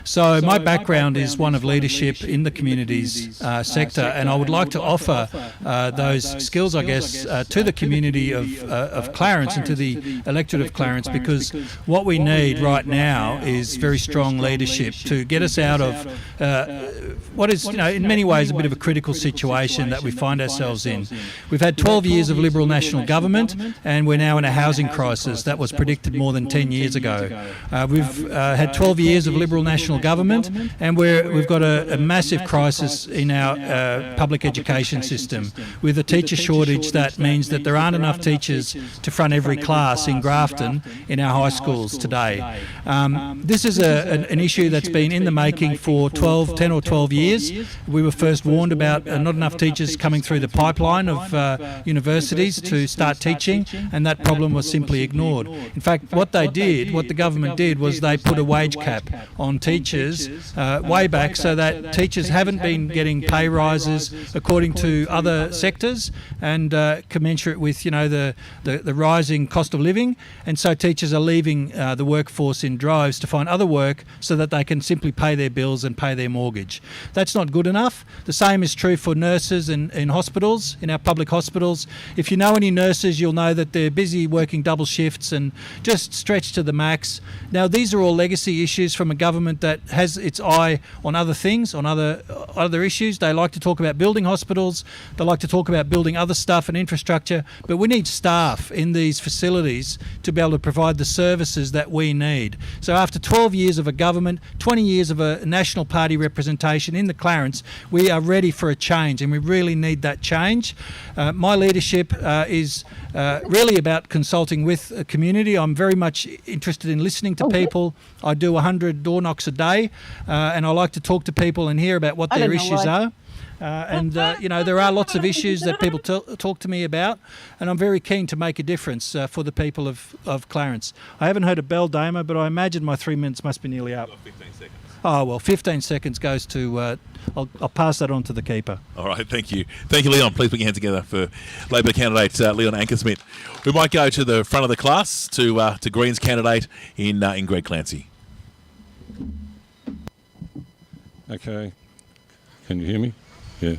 So my background is one of leadership in the communities sector, and I would like to offer those skills, I guess, to the community of Clarence and to the electorate of Clarence, because what we need right now is very strong leadership to get us out of what is, in many ways a bit of a critical situation that we find ourselves in. We've had 12 years of Liberal national government, and we're now in a housing crisis that was predicted more than 10 years ago. We've had 12 years of Liberal national government, and we've got a massive crisis in our public education system with a teacher shortage. That means that there aren't enough teachers to front every class in Grafton in our high schools today. This is an issue that's been in the making for 10 or 12 years. We were first warned about not enough teachers coming through the pipeline of universities to start teaching, and that problem was simply ignored. In fact, what the government did was they put a wage cap on teachers way back, so that teachers haven't been getting pay rises according to other sectors and commensurate with the rising cost of living, and so teachers are leaving the workforce in droves to find other work so that they can simply pay their bills and pay their mortgage. That's not good enough. The same is true for nurses in hospitals, in our public hospitals. If you know any nurses, you'll know that they're busy working double shifts and just stretched to the max. Now, these are all legacy issues from a government that has its eye on other things, on other issues. They like to talk about building hospitals, they like to talk about building other stuff and infrastructure, but we need staff in these facilities to be able to provide the services that we need. So after 12 years of a government, 20 years of a National Party representation in the Clarence, we are ready for a change, and we really need that change. My leadership is really about consulting with a community. I'm very much interested in listening to people. I do 100 door knocks a day, and I like to talk to people and hear about what their issues are. There are lots of issues that people talk to me about, and I'm very keen to make a difference for the people of Clarence. I haven't heard a bell, Damo, but I imagine my 3 minutes must be nearly up. 15 seconds. Oh, well, 15 seconds goes to... I'll pass that on to the keeper. All right, thank you. Thank you, Leon. Please put your hands together for Labor candidate Leon Ankersmith. We might go to the front of the class to Greens candidate in Greg Clancy. Okay. Can you hear me? Yeah.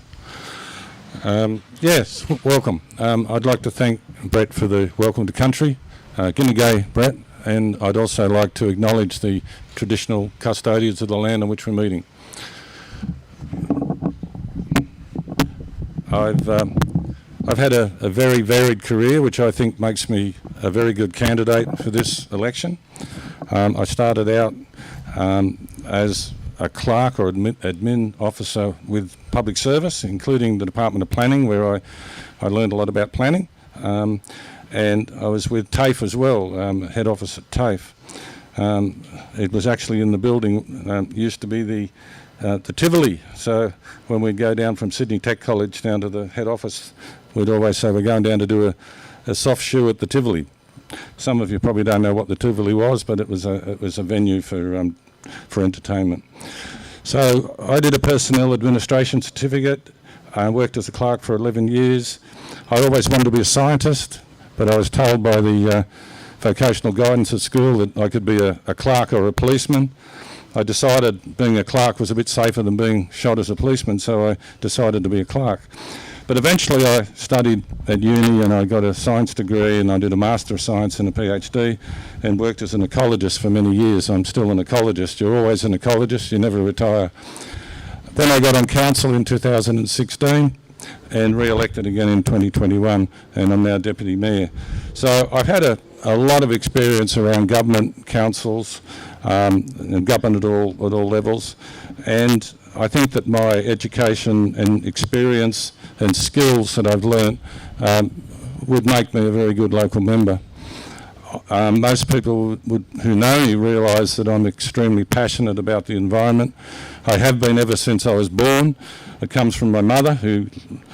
Yes, welcome. I'd like to thank Brett for the welcome to country. G'day, Brett. And I'd also like to acknowledge the traditional custodians of the land on which we're meeting. I've had a very varied career, which I think makes me a very good candidate for this election. I started out as a clerk or admin officer with public service, including the Department of Planning, where I learned a lot about planning. And I was with TAFE as well, head office at TAFE. It was actually in the building, used to be the Tivoli. So when we'd go down from Sydney Tech College down to the head office, we'd always say we're going down to do a soft shoe at the Tivoli. Some of you probably don't know what the Tivoli was, but it was a venue for entertainment. So I did a personnel administration certificate. I worked as a clerk for 11 years. I always wanted to be a scientist, but I was told by the vocational guidance at school that I could be a clerk or a policeman. I decided being a clerk was a bit safer than being shot as a policeman, so I decided to be a clerk. But eventually I studied at uni and I got a science degree, and I did a Master of Science and a PhD, and worked as an ecologist for many years. I'm still an ecologist. You're always an ecologist, you never retire. Then I got on council in 2016 and re-elected again in 2021, and I'm now Deputy Mayor. So I've had a lot of experience around government, councils, and government at all levels, and I think that my education and experience and skills that I've learnt would make me a very good local member. Most people who know me realise that I'm extremely passionate about the environment. I have been ever since I was born. It comes from my mother,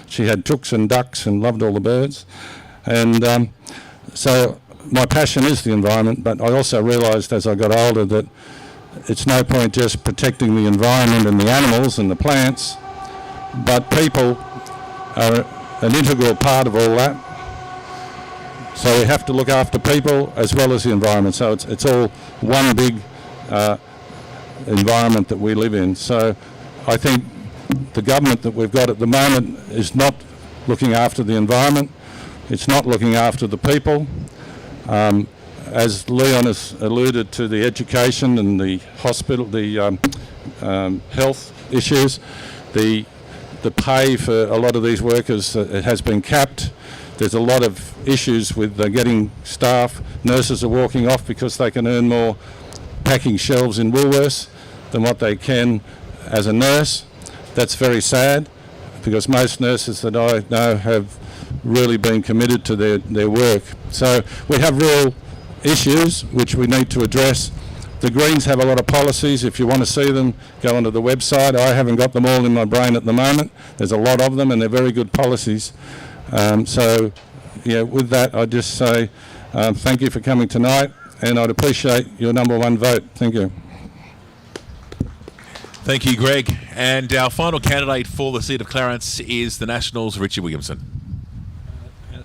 she had chooks and ducks and loved all the birds. And so my passion is the environment, but I also realised as I got older that it's no point just protecting the environment and the animals and the plants, but people are an integral part of all that. So we have to look after people as well as the environment. So it's all one big environment that we live in. So I think the government that we've got at the moment is not looking after the environment. It's not looking after the people. As Leon has alluded to, the education and the hospital, the health issues, the pay for a lot of these workers has been capped. There's a lot of issues with getting staff. Nurses are walking off because they can earn more packing shelves in Woolworths than what they can as a nurse. That's very sad, because most nurses that I know have really been committed to their work. So we have real issues which we need to address. The Greens have a lot of policies. If you want to see them, go onto the website. I haven't got them all in my brain at the moment. There's a lot of them, and they're very good policies. So, yeah, with that, I just say thank you for coming tonight, and I'd appreciate your number one vote. Thank you. Thank you, Greg. And our final candidate for the seat of Clarence is the Nationals' Richie Williamson.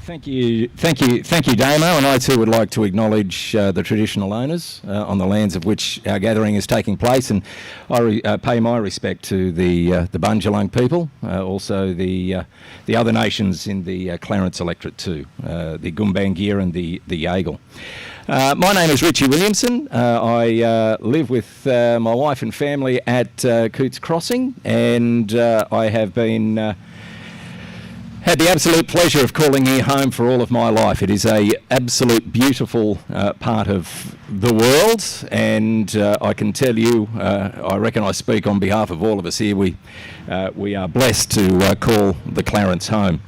Thank you, Damo, and I too would like to acknowledge the traditional owners on the lands of which our gathering is taking place, and I pay my respect to the Bundjalung people, also the other nations in the Clarence electorate too, the Gumbaynggirr and the Yagal. My name is Richie Williamson. I live with my wife and family at Cootes Crossing, and I have been had the absolute pleasure of calling here home for all of my life. It is a absolute beautiful part of the world, and I can tell you, I reckon I speak on behalf of all of us here, we are blessed to call the Clarence home.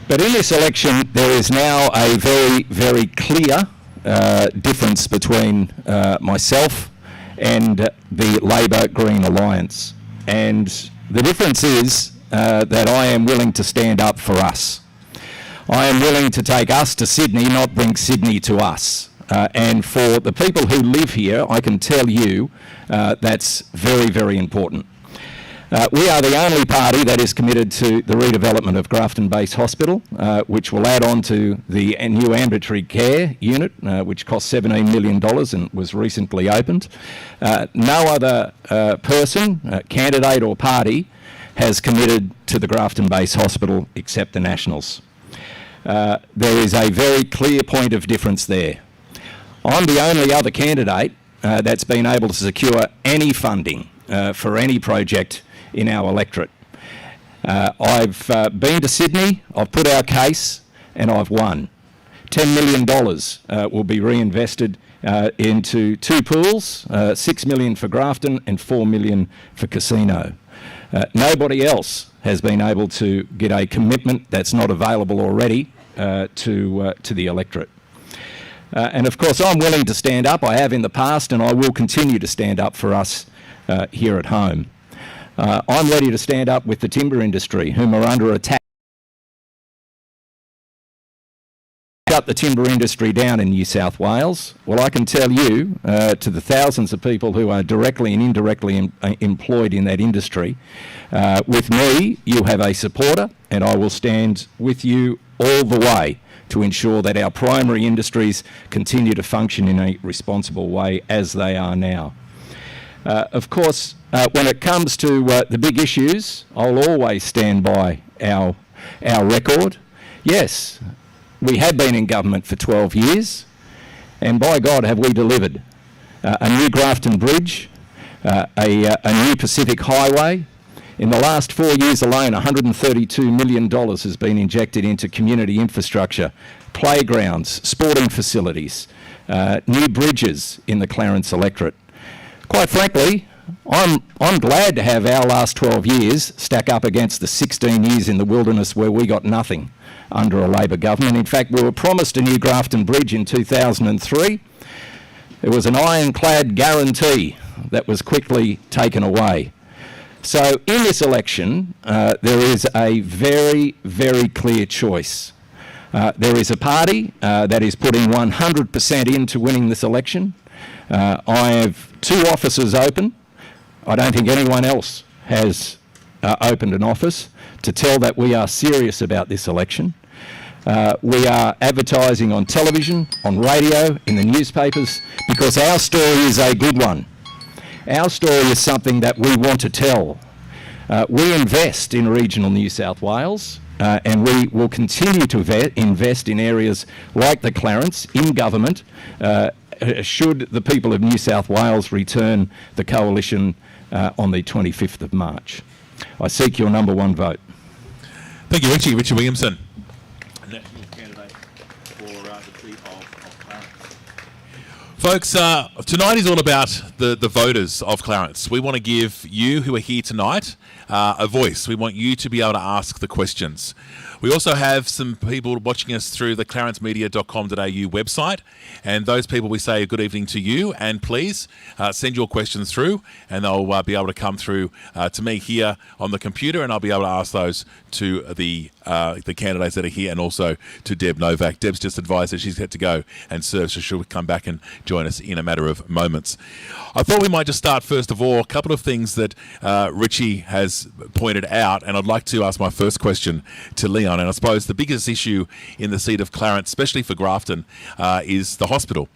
But in this election, there is now a very, very clear difference between myself and the Labor-Green alliance. And the difference is that I am willing to stand up for us. I am willing to take us to Sydney, not bring Sydney to us. And for the people who live here, I can tell you that's very, very important. We are the only party that is committed to the redevelopment of Grafton Base Hospital, which will add on to the new ambulatory care unit, which cost $17 million and was recently opened. No other person, candidate or party has committed to the Grafton Base Hospital except the Nationals. There is a very clear point of difference there. I'm the only other candidate that's been able to secure any funding for any project in our electorate. I've been to Sydney, I've put our case, and I've won. $10 million will be reinvested into two pools, $6 million for Grafton and $4 million for Casino. Nobody else has been able to get a commitment that's not available already to the electorate. And of course, I'm willing to stand up. I have in the past, and I will continue to stand up for us here at home. I'm ready to stand up with the timber industry, whom are under attack. Shut the timber industry down in New South Wales. Well, I can tell you, to the thousands of people who are directly and indirectly employed in that industry, with me, you have a supporter, and I will stand with you all the way to ensure that our primary industries continue to function in a responsible way as they are now. Of course, when it comes to the big issues, I'll always stand by our record. Yes, we have been in government for 12 years, and by God have we delivered. A new Grafton Bridge, a new Pacific Highway. In the last 4 years alone, $132 million has been injected into community infrastructure, playgrounds, sporting facilities, new bridges in the Clarence electorate. Quite frankly, I'm glad to have our last 12 years stack up against the 16 years in the wilderness where we got nothing under a Labor government. In fact, we were promised a new Grafton Bridge in 2003. It was an ironclad guarantee that was quickly taken away. So in this election, there is a very, very clear choice. There is a party that is putting 100% into winning this election. I have two offices open. I don't think anyone else has opened an office to tell that we are serious about this election. We are advertising on television, on radio, in the newspapers, because our story is a good one. Our story is something that we want to tell. We invest in regional New South Wales, and we will continue to invest in areas like the Clarence in government should the people of New South Wales return the coalition on the 25th of March. I seek your number one vote. Thank you, Richie. Richard Williamson, national candidate for the seat of Clarence. Folks, tonight is all about the voters of Clarence. We want to give you who are here tonight a voice. We want you to be able to ask the questions. We also have some people watching us through the clarencemedia.com.au website, and those people, we say a good evening to you, and please send your questions through, and they'll be able to come through to me here on the computer, and I'll be able to ask those to the candidates that are here, and also to Deb Novak. Deb's just advised that she's had to go and serve, so she'll come back and join us in a matter of moments. I thought we might just start first of all, a couple of things that Richie has pointed out, and I'd like to ask my first question to Leon. And I suppose the biggest issue in the seat of Clarence, especially for Grafton, is the hospital.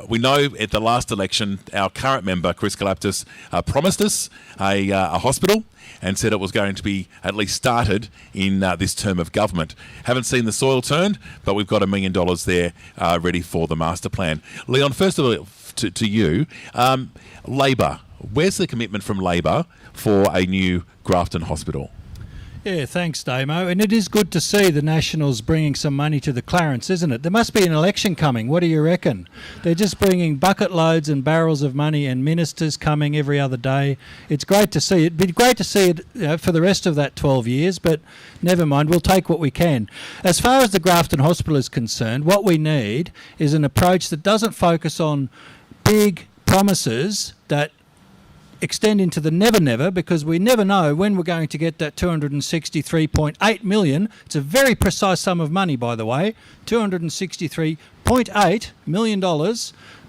We know at the last election, our current member, Chris Galaptis, promised us a hospital and said it was going to be at least started in this term of government. Haven't seen the soil turned, but we've got $1 million there ready for the master plan. Leon, first of all, to you, Labor. Where's the commitment from Labor for a new Grafton hospital? Yeah, thanks, Damo. And it is good to see the Nationals bringing some money to the Clarence, isn't it? There must be an election coming. What do you reckon? They're just bringing bucket loads and barrels of money, and ministers coming every other day. It's great to see. It'd be great to see it for the rest of that 12 years, but never mind. We'll take what we can. As far as the Grafton Hospital is concerned, what we need is an approach that doesn't focus on big promises that extend into the never, because we never know when we're going to get that $263.8 million. It's a very precise sum of money, by the way, $263.8 million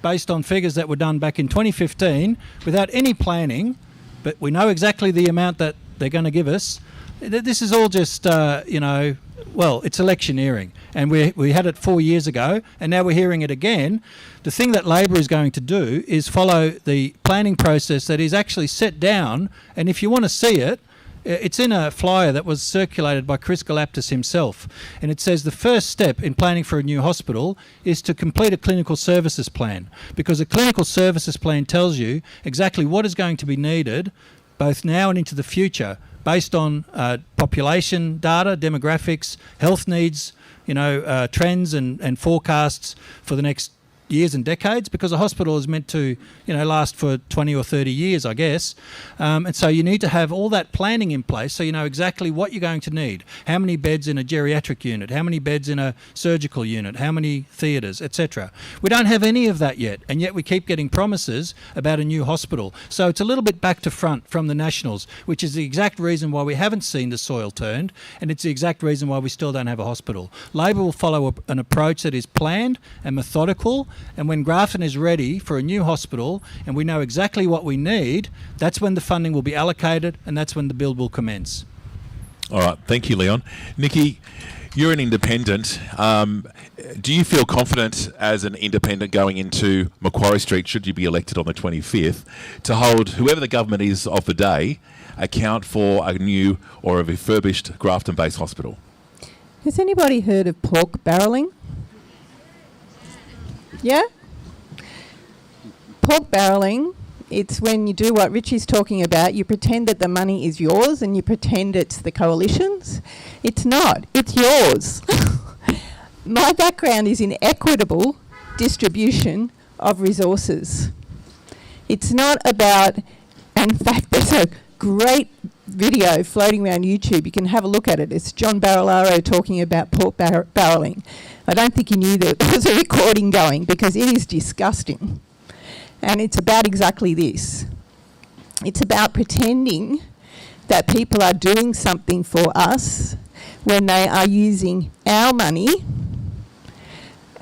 based on figures that were done back in 2015 without any planning, but we know exactly the amount that they're going to give us. This is all just, it's electioneering. And we had it 4 years ago, and now we're hearing it again. The thing that Labor is going to do is follow the planning process that is actually set down, and if you want to see it, it's in a flyer that was circulated by Chris Galaptis himself, and it says the first step in planning for a new hospital is to complete a clinical services plan, because a clinical services plan tells you exactly what is going to be needed both now and into the future based on population data, demographics, health needs, trends and forecasts for the next years and decades, because a hospital is meant to, last for 20 or 30 years, I guess. And so you need to have all that planning in place so you know exactly what you're going to need. How many beds in a geriatric unit? How many beds in a surgical unit? How many theatres, etc. We don't have any of that yet, and yet we keep getting promises about a new hospital. So it's a little bit back to front from the Nationals, which is the exact reason why we haven't seen the soil turned, and it's the exact reason why we still don't have a hospital. Labor will follow an approach that is planned and methodical, and when Grafton is ready for a new hospital and we know exactly what we need, that's when the funding will be allocated, and that's when the build will commence. All right, thank you, Leon. Nikki, you're an independent. Do you feel confident as an independent going into Macquarie Street, should you be elected on the 25th, to hold whoever the government is of the day account for a new or a refurbished Grafton-based hospital? Has anybody heard of pork barrelling? Yeah? Pork barrelling, it's when you do what Richie's talking about. You pretend that the money is yours and you pretend it's the coalition's. It's not. It's yours. My background is in equitable distribution of resources. It's not about, in fact, there's a great video floating around YouTube. You can have a look at it. It's John Barilaro talking about pork barrelling. I don't think he knew that there was a recording going, because it is disgusting. And it's about exactly this. It's about pretending that people are doing something for us when they are using our money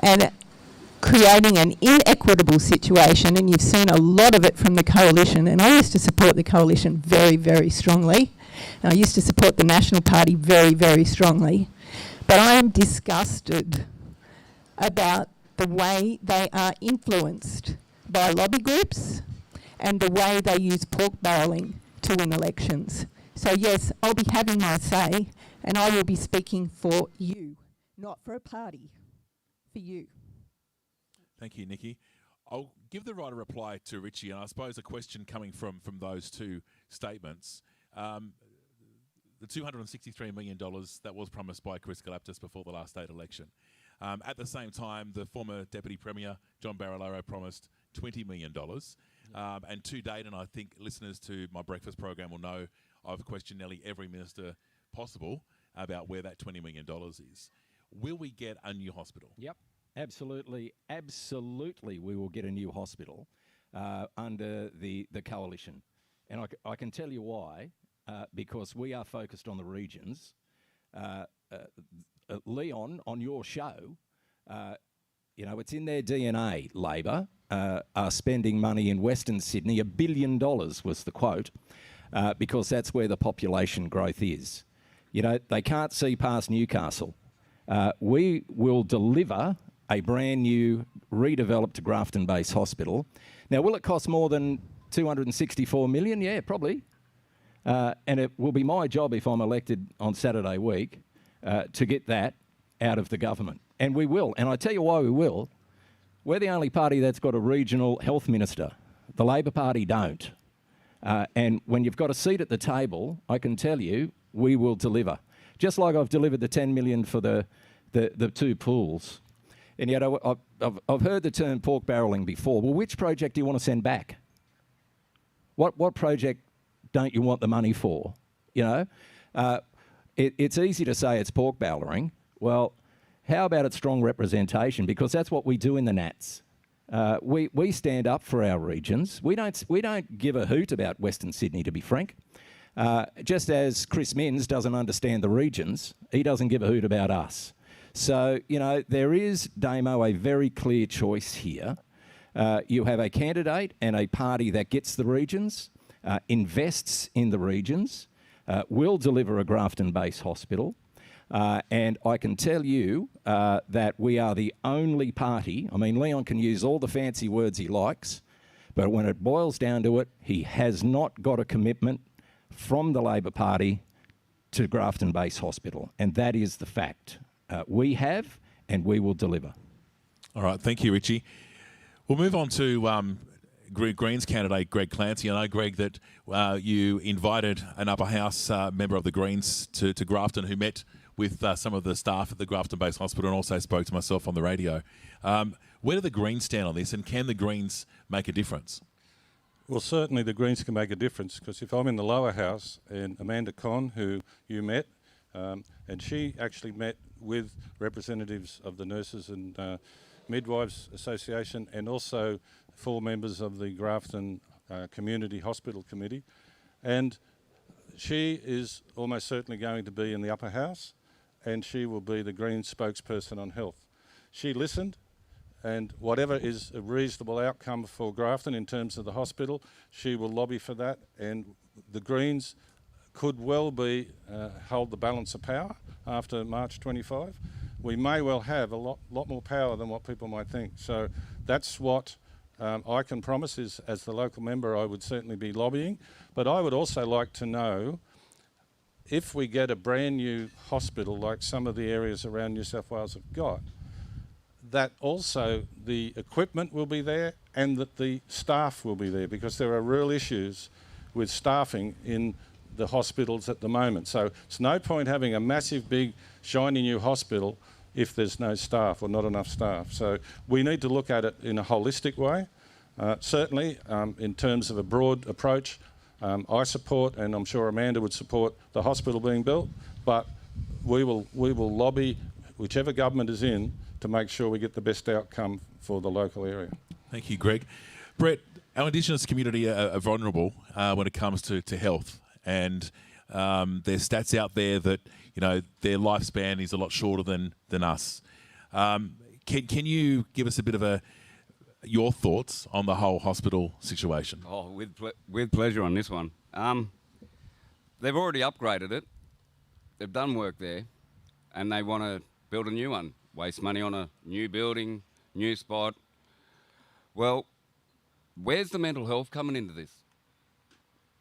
and creating an inequitable situation, and you've seen a lot of it from the coalition. And I used to support the coalition very, very strongly. And I used to support the National Party very, very strongly. But I am disgusted about the way they are influenced by lobby groups and the way they use pork barrelling to win elections. So yes, I'll be having my say, and I will be speaking for you, not for a party, for you. Thank you, Nikki. I'll give the right to reply to Richie, and I suppose a question coming from those two statements. The $263 million that was promised by Chris Galaptis before the last state election. At the same time, the former Deputy Premier, John Barilaro, promised $20 million. And to date, and I think listeners to my breakfast program will know, I've questioned nearly every minister possible about where that $20 million is. Will we get a new hospital? Yep, absolutely, absolutely we will get a new hospital under the coalition. And I can tell you why, because we are focused on the regions. Leon, on your show, you know, it's in their DNA, Labor are spending money in Western Sydney, $1 billion was the quote, because that's where the population growth is. You know, they can't see past Newcastle. We will deliver a brand new redeveloped Grafton-based hospital. Now, will it cost more than $264 million? Yeah, probably. And it will be my job if I'm elected on Saturday week to get that out of the government. And we will. And I tell you why we will. We're the only party that's got a regional health minister. The Labor Party don't. And when you've got a seat at the table, I can tell you, we will deliver. Just like I've delivered the $10 million for the two pools. And yet I've heard the term pork barrelling before. Well, which project do you want to send back? What project don't you want the money for? You know, it's easy to say it's pork barrelling. Well, how about its strong representation? Because that's what we do in the Nats. We stand up for our regions. We don't give a hoot about Western Sydney, to be frank. Just as Chris Minns doesn't understand the regions, he doesn't give a hoot about us. So, you know, there is, Damo, a very clear choice here. You have a candidate and a party that gets the regions, invests in the regions, will deliver a Grafton-based hospital. And I can tell you that we are the only party. I mean, Leon can use all the fancy words he likes, but when it boils down to it, he has not got a commitment from the Labor Party to Grafton-based hospital. And that is the fact. We have, and we will deliver. All right, thank you, Richie. We'll move on to Greens candidate Greg Clancy. I know, Greg, that you invited an upper house member of the Greens to Grafton who met with some of the staff at the Grafton-based hospital and also spoke to myself on the radio. Where do the Greens stand on this, and can the Greens make a difference? Well, certainly the Greens can make a difference, because if I'm in the lower house and Amanda Conn, who you met, and she actually met with representatives of the Nurses and Midwives Association and also 4 members of the Grafton Community Hospital Committee, and she is almost certainly going to be in the upper house, and she will be the Greens spokesperson on health. She listened, and whatever is a reasonable outcome for Grafton in terms of the hospital, she will lobby for that, and the Greens could well be hold the balance of power after March 25. We may well have a lot more power than what people might think. So that's what I can promise is, as the local member, I would certainly be lobbying. But I would also like to know if we get a brand new hospital like some of the areas around New South Wales have got, that also the equipment will be there and that the staff will be there, because there are real issues with staffing in the hospitals at the moment. So it's no point having a massive, big, shiny new hospital if there's no staff or not enough staff. So we need to look at it in a holistic way. Certainly, in terms of a broad approach, I support, and I'm sure Amanda would support, the hospital being built, but we will lobby whichever government is in to make sure we get the best outcome for the local area. Thank you, Greg. Brett, our Indigenous community are vulnerable when it comes to health, and there's stats out there that, you know, their lifespan is a lot shorter than us. Can you give us a bit of your thoughts on the whole hospital situation? Oh, with pleasure on this one. They've already upgraded it. They've done work there, and they want to build a new one. Waste money on a new building, new spot. Well, where's the mental health coming into this?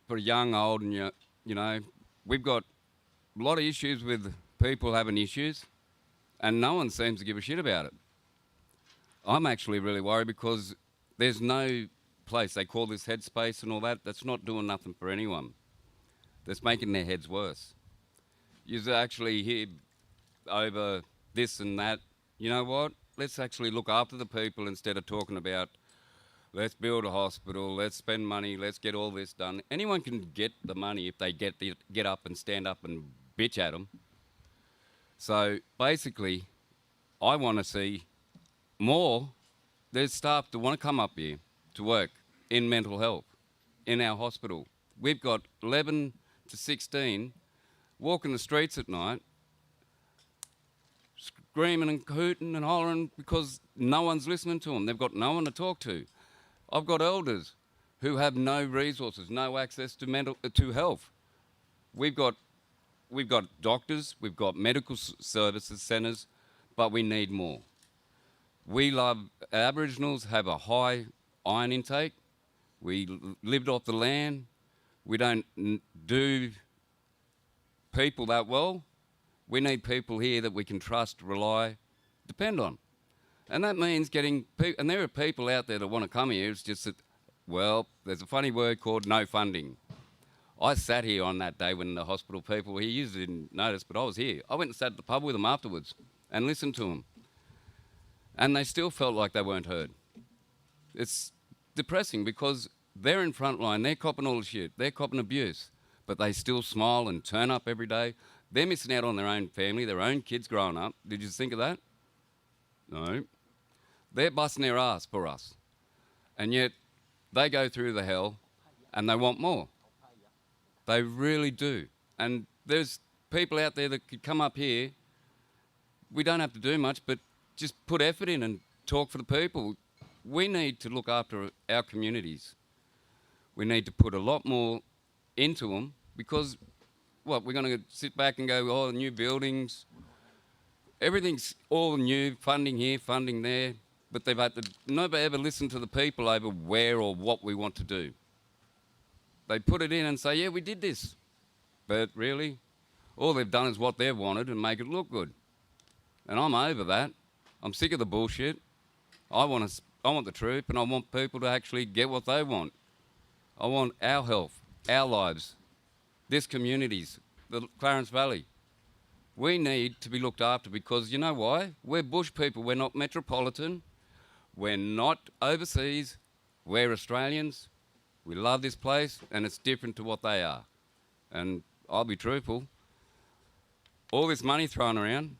For young, old, and you know, we've got a lot of issues with people having issues, and no one seems to give a shit about it. I'm actually really worried because there's no place, they call this headspace and all that, that's not doing nothing for anyone. That's making their heads worse. You actually hear over this and that. You know what? Let's actually look after the people instead of talking about, let's build a hospital, let's spend money, let's get all this done. Anyone can get the money if they get up and stand up and bitch at them. So basically, I want to see more. There's staff that want to come up here to work in mental health in our hospital. We've got 11 to 16 walking the streets at night, screaming and hooting and hollering because no one's listening to them. They've got no one to talk to. I've got elders who have no resources, no access to health. We've got doctors, we've got medical services centres, but we need more. Aboriginals have a high iron intake. We lived off the land. We don't do people that well. We need people here that we can trust, rely, depend on. And that means getting people, and there are people out there that want to come here, it's just that, well, there's a funny word called no funding. I sat here on that day when the hospital people were here, you didn't notice, but I was here. I went and sat at the pub with them afterwards and listened to them. And they still felt like they weren't heard. It's depressing because they're in front line, they're copping all the shit, they're copping abuse, but they still smile and turn up every day. They're missing out on their own family, their own kids growing up. Did you think of that? No. They're busting their ass for us. And yet they go through the hell and they want more. They really do. And there's people out there that could come up here. We don't have to do much, but just put effort in and talk for the people. We need to look after our communities. We need to put a lot more into them because, what, we're going to sit back and go, oh, new buildings, everything's all new, funding here, funding there, but they've had to never ever listen to the people over where or what we want to do. They put it in and say, yeah, we did this. But really, all they've done is what they've wanted and make it look good. And I'm over that. I'm sick of the bullshit. I want the truth, and I want people to actually get what they want. I want our health, our lives, this community's, the Clarence Valley. We need to be looked after because you know why? We're bush people. We're not metropolitan. We're not overseas. We're Australians. We love this place, and it's different to what they are. And I'll be truthful. All this money thrown around,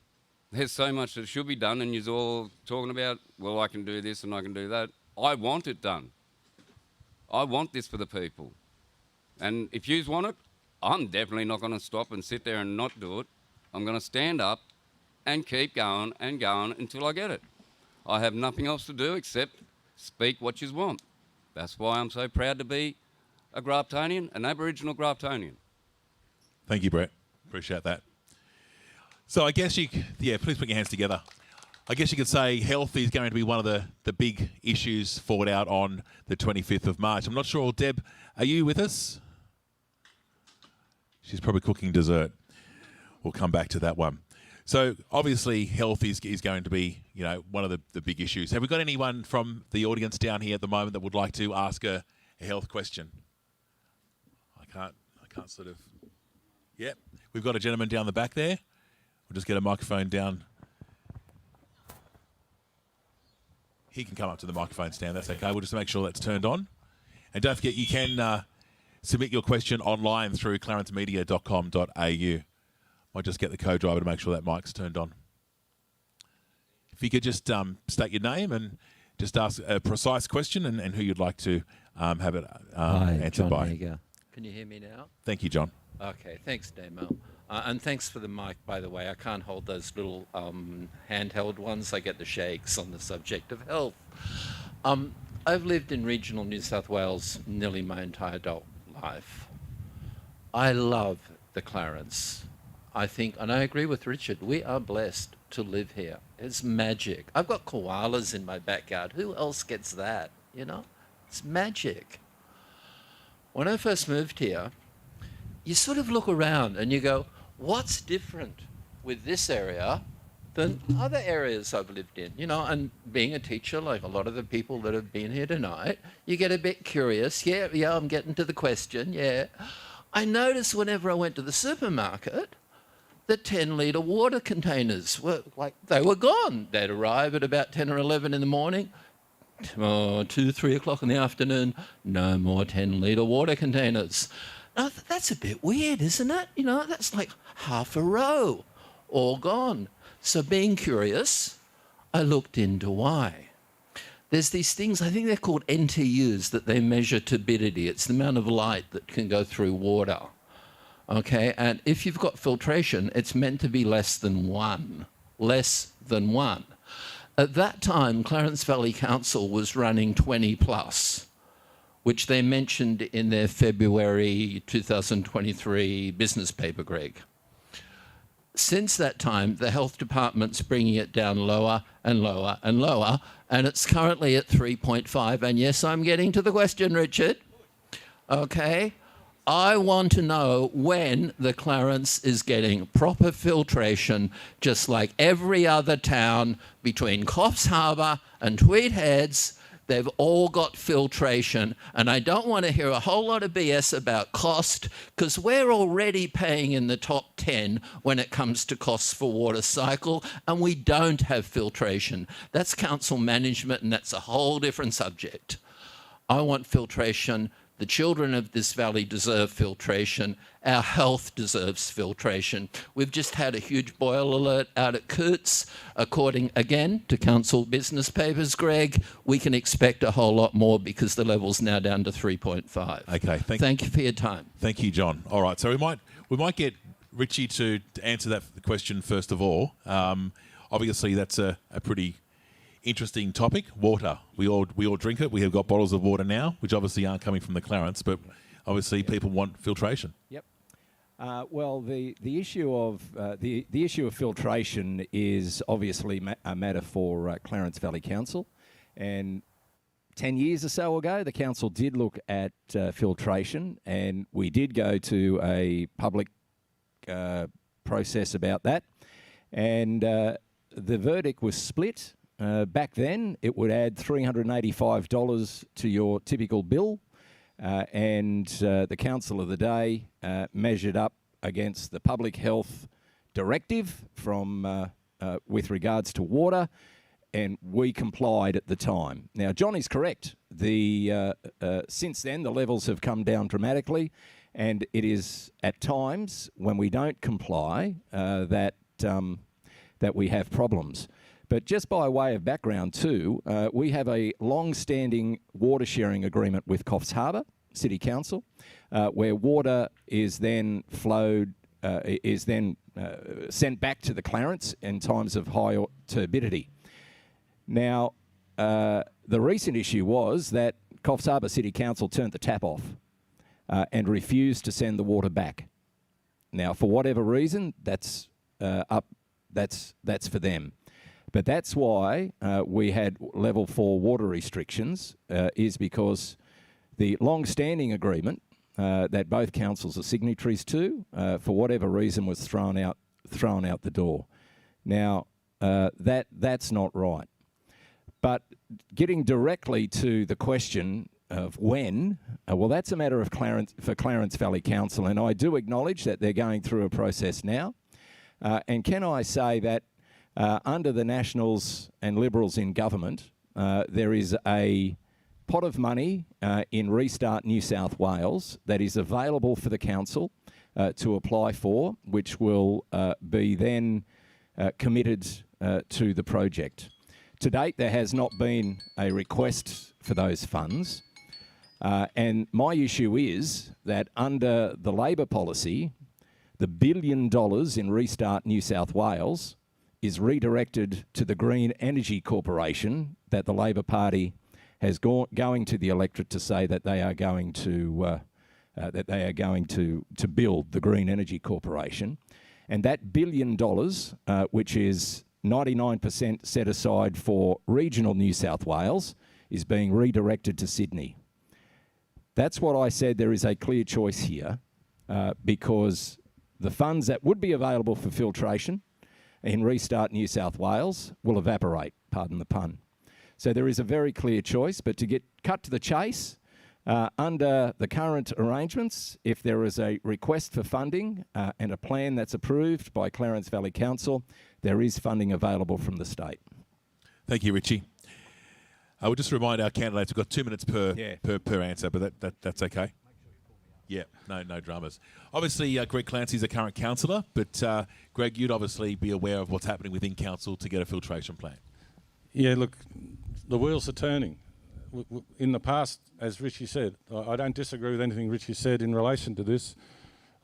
there's so much that should be done, and you're all talking about, well, I can do this and I can do that. I want it done. I want this for the people. And if you want it, I'm definitely not going to stop and sit there and not do it. I'm going to stand up and keep going until I get it. I have nothing else to do except speak what you want. That's why I'm so proud to be a Graftonian, an Aboriginal Graftonian. Thank you, Brett. Appreciate that. So I guess please put your hands together. I guess you could say health is going to be one of the big issues forward out on the 25th of March. I'm not sure, Deb, are you with us? She's probably cooking dessert. We'll come back to that one. So obviously health is going to be, one of the big issues. Have we got anyone from the audience down here at the moment that would like to ask a health question? I can't sort of... Yep. We've got a gentleman down the back there. We'll just get a microphone down. He can come up to the microphone stand. That's okay. We'll just make sure that's turned on. And don't forget, you can submit your question online through clarencemedia.com.au. Might just get the co-driver to make sure that mic's turned on. If you could just state your name and just ask a precise question and who you'd like to have it answered John by. Meager. Can you hear me now? Thank you, John. Okay, thanks, Damo. And thanks for the mic, by the way. I can't hold those little handheld ones. I get the shakes on the subject of health. I've lived in regional New South Wales nearly my entire adult life. I love the Clarence. I think, and I agree with Richard, we are blessed to live here. It's magic. I've got koalas in my backyard. Who else gets that, It's magic. When I first moved here, you sort of look around and you go, what's different with this area than other areas I've lived in? You know, and being a teacher, like a lot of the people that have been here tonight, you get a bit curious. Yeah, I'm getting to the question, yeah. I noticed whenever I went to the supermarket, the 10-litre water containers were they were gone. They'd arrive at about 10 or 11 in the morning. 2, 3 o'clock in the afternoon, no more 10-litre water containers. Now, that's a bit weird, isn't it? You know, that's like half a row, all gone. So being curious, I looked into why. There's these things, I think they're called NTUs, that they measure turbidity. It's the amount of light that can go through water. Okay, and if you've got filtration, it's meant to be less than 1. Less than 1. At that time, Clarence Valley Council was running 20 plus, which they mentioned in their February 2023 business paper, Greg. Since that time, the health department's bringing it down lower and lower and lower, and it's currently at 3.5. And yes, I'm getting to the question, Richard. Okay. I want to know when the Clarence is getting proper filtration, just like every other town between Coffs Harbour and Tweed Heads. They've all got filtration, and I don't want to hear a whole lot of BS about cost, because we're already paying in the top 10 when it comes to costs for water cycle, and we don't have filtration. That's council management, and that's a whole different subject. I want filtration. The children of this valley deserve filtration. Our health deserves filtration. We've just had a huge boil alert out at Coots. According, again, to council business papers, Greg, we can expect a whole lot more because the level's now down to 3.5. Okay, thank you for your time. Thank you, John. All right, so we might get Richie to answer that question first of all. Obviously, that's a pretty interesting topic. Water. We all drink it. We have got bottles of water now, which obviously aren't coming from the Clarence, but obviously people want filtration. Yep. Well, the issue of the issue of filtration is obviously a matter for Clarence Valley Council, and 10 years or so ago, the council did look at filtration, and we did go to a public process about that, and the verdict was split. Back then, it would add $385 to your typical bill, and the council of the day measured up against the public health directive from with regards to water, and we complied at the time. Now, John is correct. Since then, the levels have come down dramatically, and it is at times when we don't comply that we have problems. But just by way of background too, we have a long-standing water sharing agreement with Coffs Harbour City Council, where water is then flowed, sent back to the Clarence in times of high turbidity. Now, the recent issue was that Coffs Harbour City Council turned the tap off and refused to send the water back. Now, for whatever reason, that's for them. But that's why we had level 4 water restrictions, is because the long-standing agreement that both councils are signatories to, for whatever reason, was thrown out the door. Now, that's not right. But getting directly to the question of when, well, that's a matter of for Clarence Valley Council, and I do acknowledge that they're going through a process now. And can I say that under the Nationals and Liberals in government, there is a pot of money in Restart New South Wales that is available for the council to apply for, which will be then committed to the project. To date, there has not been a request for those funds, and my issue is that under the Labor policy, the $1 billion in Restart New South Wales is redirected to the Green Energy Corporation that the Labor Party has going to the electorate to say that they are going to build the Green Energy Corporation, and that $1 billion, which is 99% set aside for regional New South Wales, is being redirected to Sydney. That's what I said. There is a clear choice here because the funds that would be available for filtration in Restart New South Wales will evaporate, pardon the pun. So there is a very clear choice, but to get cut to the chase, under the current arrangements, if there is a request for funding and a plan that's approved by Clarence Valley Council, there is funding available from the state. Thank you, Richie. I would just remind our candidates we've got 2 minutes per answer, but that's okay. Yeah, no dramas. Obviously, Greg Clancy's a current councillor, but Greg, you'd obviously be aware of what's happening within council to get a filtration plan. Yeah, look, the wheels are turning. In the past, as Richie said, I don't disagree with anything Richie said in relation to this,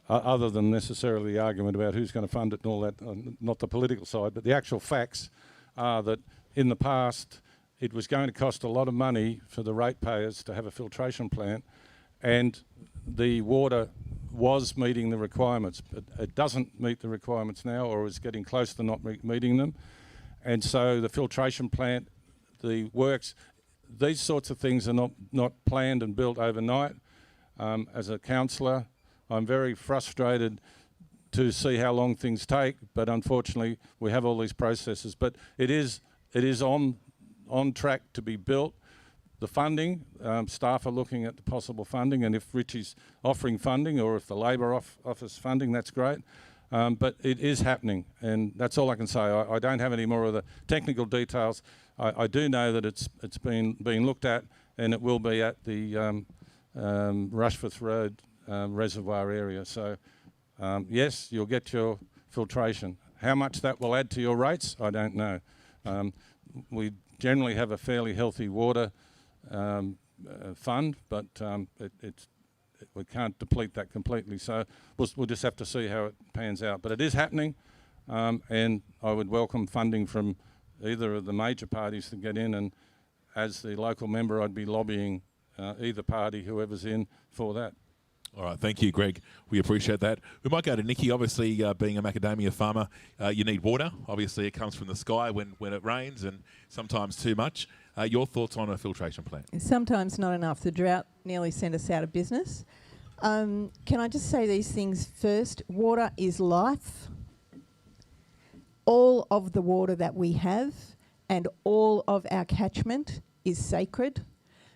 other than necessarily the argument about who's going to fund it and all that, not the political side, but the actual facts are that in the past it was going to cost a lot of money for the ratepayers to have a filtration plant, and the water was meeting the requirements, but it doesn't meet the requirements now, or is getting close to not meeting them. And so the filtration plant, the works, these sorts of things are not planned and built overnight. As a councillor, I'm very frustrated to see how long things take, but unfortunately we have all these processes. But it is on track to be built. The funding, staff are looking at the possible funding, and if Richie's offering funding or if the Labor offers funding, that's great. But it is happening, and that's all I can say. I don't have any more of the technical details. I do know that it's being looked at, and it will be at the Rushforth Road reservoir area. So yes, you'll get your filtration. How much that will add to your rates, I don't know. We generally have a fairly healthy water fund, but we can't deplete that completely. So we'll just have to see how it pans out. But it is happening, and I would welcome funding from either of the major parties to get in, and as the local member I'd be lobbying either party, whoever's in, for that. All right, thank you, Greg. We appreciate that. We might go to Nikki. Obviously, being a macadamia farmer, you need water. Obviously, it comes from the sky when it rains, and sometimes too much. Your thoughts on a filtration plant? Sometimes not enough. The drought nearly sent us out of business. Can I just say these things first? Water is life. All of the water that we have and all of our catchment is sacred.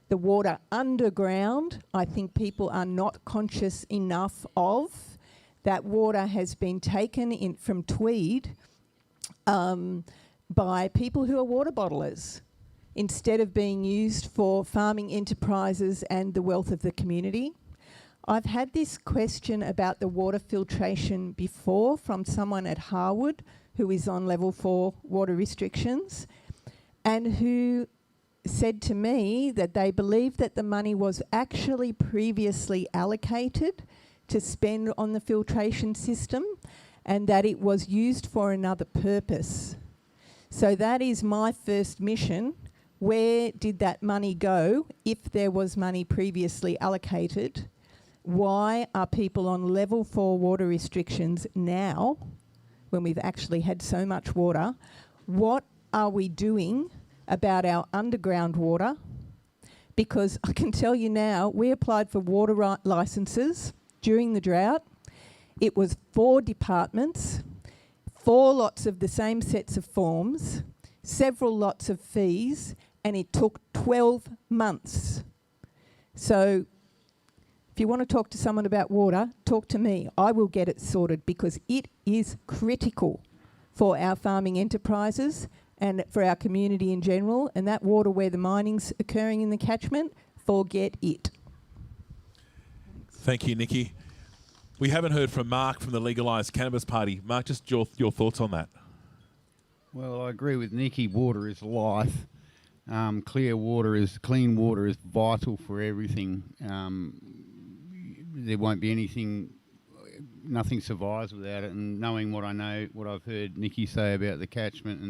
The water underground, I think people are not conscious enough of. That water has been taken in from Tweed by people who are water bottlers instead of being used for farming enterprises and the wealth of the community. I've had this question about the water filtration before from someone at Harwood who is on level 4 water restrictions, and who said to me that they believed that the money was actually previously allocated to spend on the filtration system and that it was used for another purpose. So that is my first mission. Where did that money go if there was money previously allocated? Why are people on level 4 water restrictions now when we've actually had so much water? What are we doing about our underground water? Because I can tell you now, we applied for water licences during the drought. It was 4 departments, 4 lots of the same sets of forms, several lots of fees, and it took 12 months. So if you want to talk to someone about water, talk to me. I will get it sorted because it is critical for our farming enterprises and for our community in general. And that water where the mining's occurring in the catchment, forget it. Thank you, Nikki. We haven't heard from Mark from the Legalised Cannabis Party. Mark, just your thoughts on that. Well, I agree with Nikki. Water is life. Clean water is vital for everything. There won't be nothing survives without it. And knowing what I know, what I've heard Nikki say about the catchment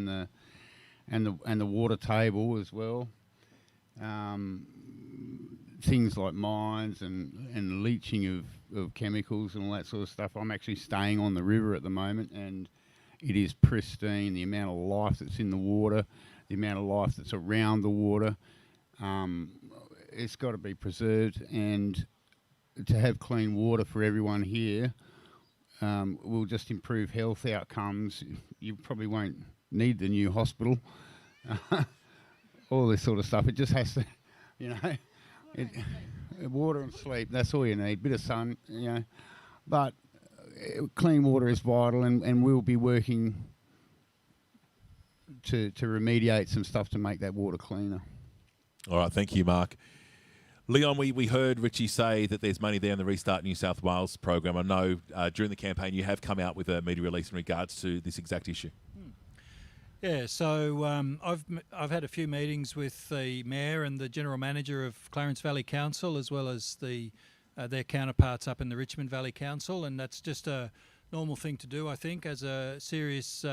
and the water table as well, things like mines and leaching of chemicals and all that sort of stuff. I'm actually staying on the river at the moment, and it is pristine. The amount of life that's in the water, the amount of life that's around the water. it's got to be preserved, and to have clean water for everyone here will just improve health outcomes. You probably won't need the new hospital, all this sort of stuff. It just has to, water and sleep, that's all you need. Bit of sun, But clean water is vital, and we'll be working to remediate some stuff to make that water cleaner. All right, thank you, Mark. Leon, we heard Richie say that there's money there in the Restart New South Wales program. I know during the campaign you have come out with a media release in regards to this exact issue. Yeah, so I've had a few meetings with the Mayor and the General Manager of Clarence Valley Council, as well as their counterparts up in the Richmond Valley Council, and that's just a normal thing to do, I think, as a serious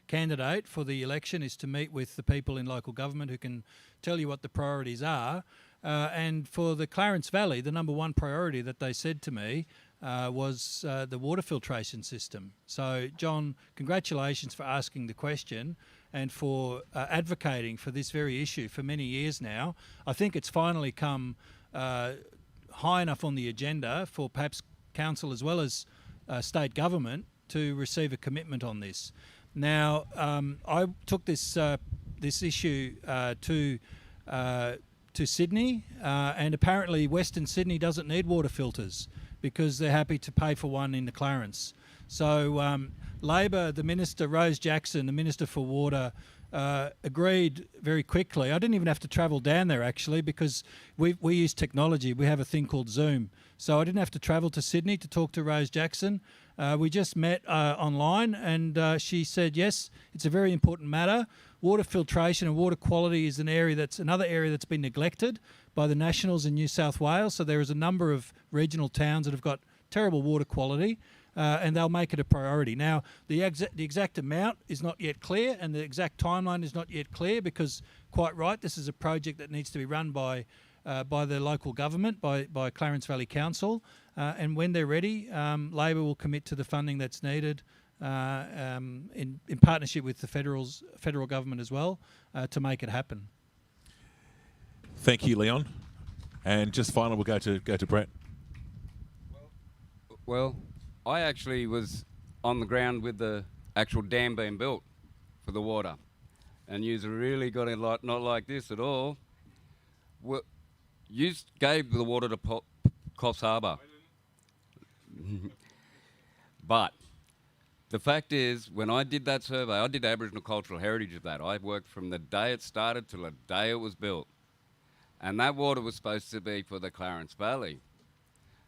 candidate for the election, is to meet with the people in local government who can tell you what the priorities are. And for the Clarence Valley, the number one priority that they said to me was the water filtration system. So, John, congratulations for asking the question and for advocating for this very issue for many years now. I think it's finally come high enough on the agenda for perhaps council as well as state government to receive a commitment on this. Now, I took this issue to Sydney, and apparently Western Sydney doesn't need water filters because they're happy to pay for one in the Clarence. So Labor, the Minister, Rose Jackson, the Minister for Water, agreed very quickly. I didn't even have to travel down there, actually, because we use technology. We have a thing called Zoom. So I didn't have to travel to Sydney to talk to Rose Jackson. We just met online, and she said, yes, it's a very important matter. Water filtration and water quality is another area that's been neglected by the Nationals in New South Wales. So there is a number of regional towns that have got terrible water quality, and they'll make it a priority. Now, the exact amount is not yet clear, and the exact timeline is not yet clear, because, quite right, this is a project that needs to be run by the local government, by Clarence Valley Council, and when they're ready, Labor will commit to the funding that's needed in partnership with the federal government as well, to make it happen. Thank you, Leon. And just finally, we'll go to Brett. Well, I actually was on the ground with the actual dam being built for the water, and you've really got it not like this at all. Well, you gave the water to Coffs Harbour. But the fact is, when I did that survey, I did Aboriginal cultural heritage of that. I worked from the day it started till the day it was built. And that water was supposed to be for the Clarence Valley.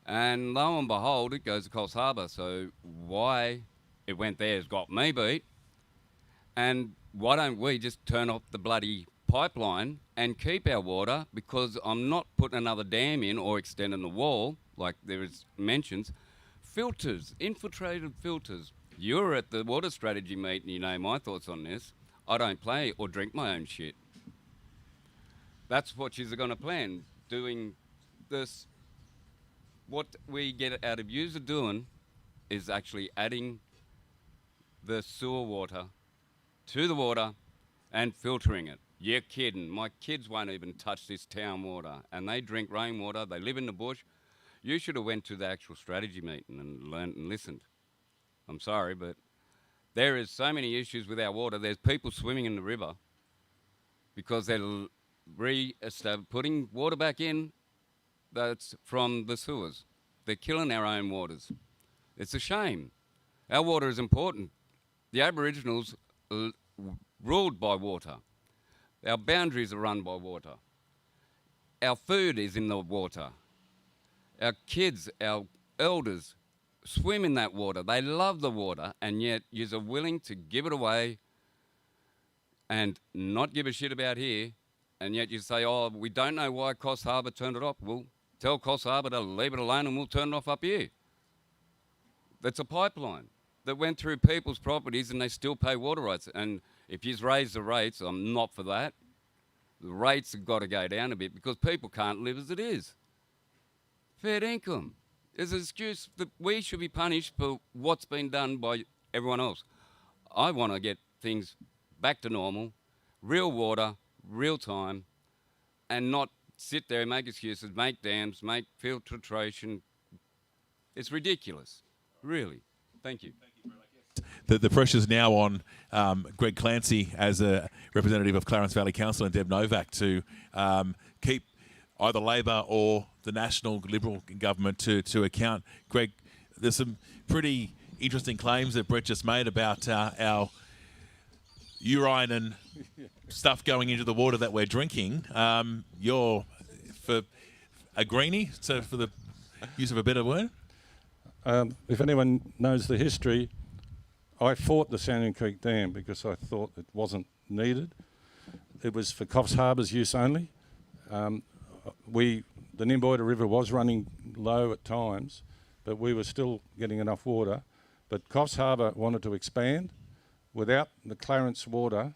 And lo and behold, it goes to Coffs Harbour. So why it went there has got me beat. And why don't we just turn off the bloody pipeline and keep our water? Because I'm not putting another dam in or extending the wall, like there is mentions. Filters, infiltrated filters. You're at the water strategy meet and you know my thoughts on this. I don't play or drink my own shit. That's what she's going to plan, doing this. What we get out of user doing is actually adding the sewer water to the water and filtering it. You're kidding. My kids won't even touch this town water, and they drink rainwater. They live in the bush. You should have went to the actual strategy meeting and learned and listened. I'm sorry, but there is so many issues with our water. There's people swimming in the river because they're putting water back in that's from the sewers. They're killing our own waters. It's a shame. Our water is important. The Aboriginals are ruled by water. Our boundaries are run by water. Our food is in the water. Our kids, our elders swim in that water. They love the water, and yet you're willing to give it away and not give a shit about here, and yet you say, oh, we don't know why Coffs Harbour turned it off. Well, tell Coffs Harbour to leave it alone and we'll turn it off up here. That's a pipeline that went through people's properties and they still pay water rights. And if you raise the rates, I'm not for that. The rates have got to go down a bit because people can't live as it is. Fair income. There's an excuse that we should be punished for what's been done by everyone else. I want to get things back to normal, real water, real time, and not sit there and make excuses, make dams, make filtration. It's ridiculous, really. Thank you. The pressure's now on Greg Clancy as a representative of Clarence Valley Council and Deb Novak to keep either Labor or the National Liberal government to account. Greg, there's some pretty interesting claims that Brett just made about our urine and stuff going into the water that we're drinking. You're for a greenie, so for the use of a better word? If anyone knows the history, I fought the Shannon Creek Dam because I thought it wasn't needed. It was for Coffs Harbour's use only. The Nimboida River was running low at times, but we were still getting enough water. But Coffs Harbour wanted to expand. Without the Clarence water,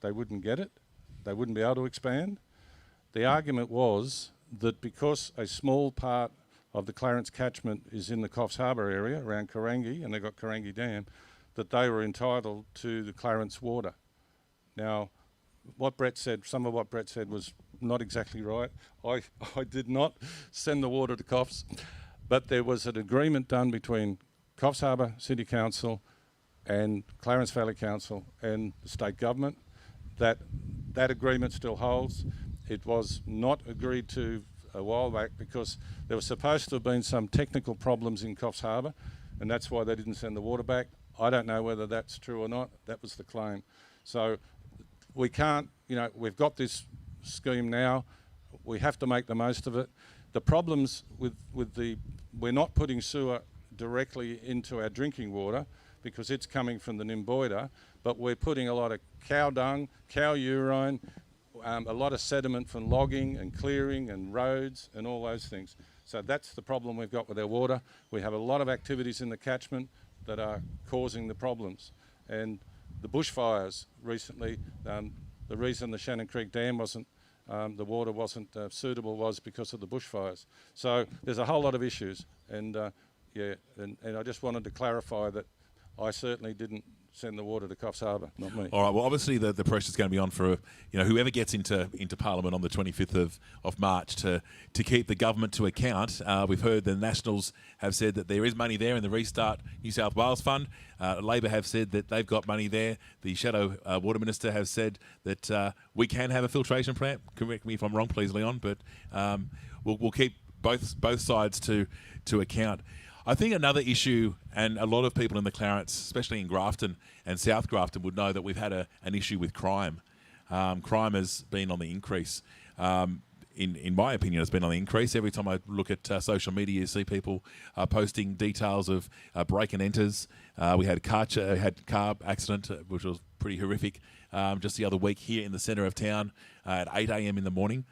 they wouldn't get it. They wouldn't be able to expand. The argument was that because a small part of the Clarence catchment is in the Coffs Harbour area around Karangi, and they've got Karangi Dam, that they were entitled to the Clarence water. Now, what Brett said, some of what Brett said was not exactly right. I did not send the water to Coffs, but there was an agreement done between Coffs Harbour City Council and Clarence Valley Council and the state government. That agreement still holds. It was not agreed to a while back because there was supposed to have been some technical problems in Coffs Harbour, and that's why they didn't send the water back. I don't know whether that's true or not. That was the claim. So we can't, we've got this scheme now. We have to make the most of it. The problems with we're not putting sewer directly into our drinking water because it's coming from the Nimboida, but we're putting a lot of cow dung, cow urine, a lot of sediment from logging and clearing and roads and all those things. So that's the problem we've got with our water. We have a lot of activities in the catchment that are causing the problems. And the bushfires recently, the reason the Shannon Creek Dam wasn't, the water wasn't suitable was because of the bushfires. So there's a whole lot of issues. And and I just wanted to clarify that I certainly didn't send the water to Coffs Harbour, not me. All right. Well, obviously the pressure's going to be on for whoever gets into Parliament on the 25th of March to keep the government to account. We've heard the Nationals have said that there is money there in the Restart New South Wales Fund. Labor have said that they've got money there. The Shadow Water Minister has said that we can have a filtration plant. Correct me if I'm wrong, please, Leon. But we'll keep both sides to account. I think another issue, and a lot of people in the Clarence, especially in Grafton and South Grafton, would know that we've had an issue with crime. Crime has been on the increase. In my opinion, it's been on the increase. Every time I look at social media, you see people posting details of break and enters. We had a car accident, which was pretty horrific, just the other week here in the centre of town at 8 a.m. in the morning.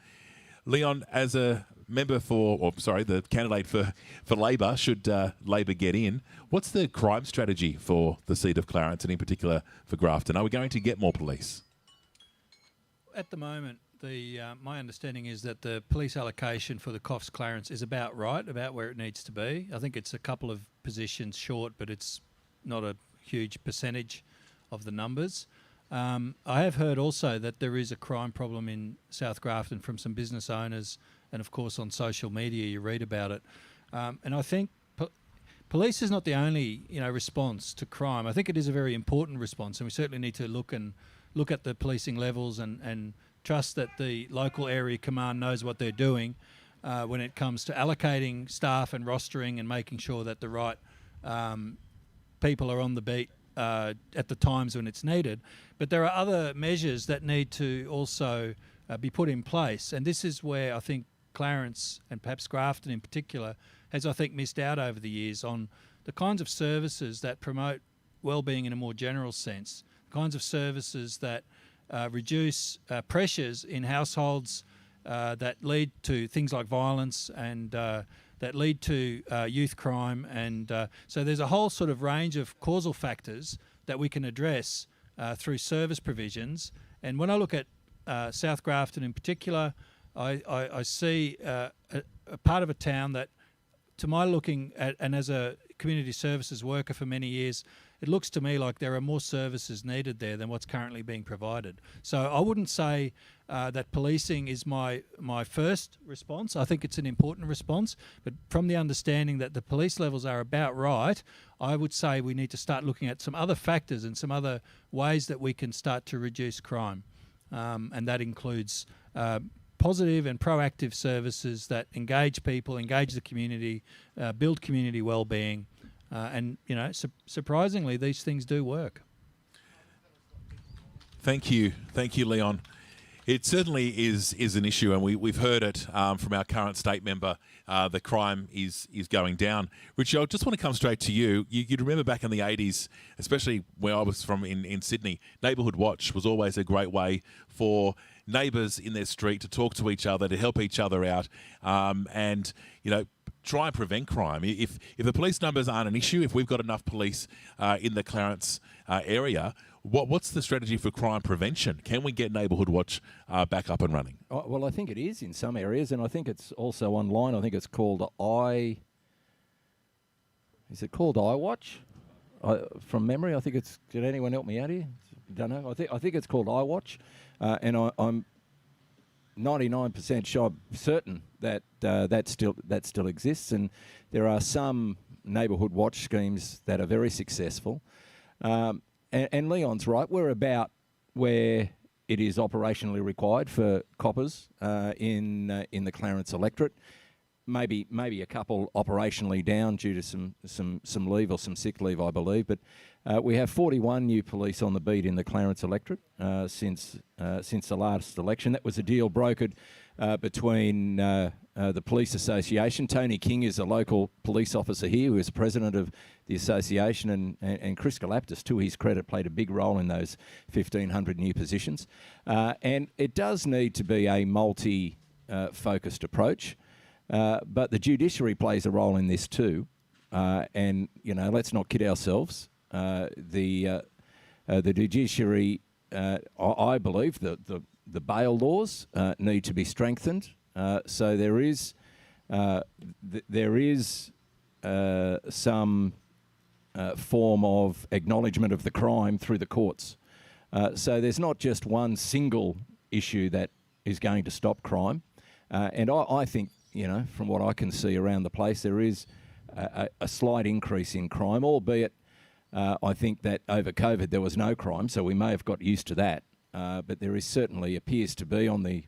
Leon, as a member the candidate for Labor, should Labor get in, what's the crime strategy for the seat of Clarence and in particular for Grafton? Are we going to get more police? At the moment, my understanding is that the police allocation for the Coffs Clarence is about right, about where it needs to be. I think it's a couple of positions short, but it's not a huge percentage of the numbers. I have heard also that there is a crime problem in South Grafton from some business owners, and of course on social media you read about it. And I think police is not the only response to crime. I think it is a very important response, and we certainly need to look at the policing levels and trust that the local area command knows what they're doing when it comes to allocating staff and rostering and making sure that the right people are on the beat at the times when it's needed. But there are other measures that need to also be put in place, and this is where I think Clarence and perhaps Grafton in particular has, I think, missed out over the years on the kinds of services that promote well-being in a more general sense, the kinds of services that reduce pressures in households that lead to things like violence and that lead to youth crime. And so there's a whole sort of range of causal factors that we can address through service provisions. And when I look at South Grafton in particular, I see a part of a town that, to my looking at, and as a community services worker for many years, it looks to me like there are more services needed there than what's currently being provided. So I wouldn't say that policing is my first response. I think it's an important response, but from the understanding that the police levels are about right, I would say we need to start looking at some other factors and some other ways that we can start to reduce crime. And that includes positive and proactive services that engage people, engage the community, build community well-being, and surprisingly, these things do work. Thank you, Leon. It certainly is an issue, and we've heard it from our current state member. The crime is going down. Richie, I just want to come straight to you. You'd remember back in the 80s, especially where I was from in Sydney, Neighbourhood Watch was always a great way for neighbours in their street to talk to each other, to help each other out, and try and prevent crime. If the police numbers aren't an issue, if we've got enough police in the Clarence area, what's the strategy for crime prevention? Can we get Neighbourhood Watch back up and running? Well, I think it is in some areas, and I think it's also online. I think it's called Is it called iWatch? From memory, I think it's. Did anyone help me out here? Don't know. I think it's called iWatch, and I'm 99% certain that that still exists, and there are some neighbourhood watch schemes that are very successful. And Leon's right. We're about where it is operationally required for coppers in the Clarence electorate. Maybe a couple operationally down due to some leave or some sick leave, I believe. But we have 41 new police on the beat in the Clarence electorate since the last election. That was a deal brokered between the Police Association. Tony King is a local police officer here who is president of the association, and Chris Galaptis, to his credit, played a big role in those 1,500 new positions. And it does need to be a multi-focused approach. But the judiciary plays a role in this too, and let's not kid ourselves. The judiciary, I believe, the bail laws need to be strengthened. So there is some form of acknowledgement of the crime through the courts. So there's not just one single issue that is going to stop crime, and I think. From what I can see around the place, there is a slight increase in crime, albeit I think that over COVID there was no crime, so we may have got used to that. But there is certainly appears to be on the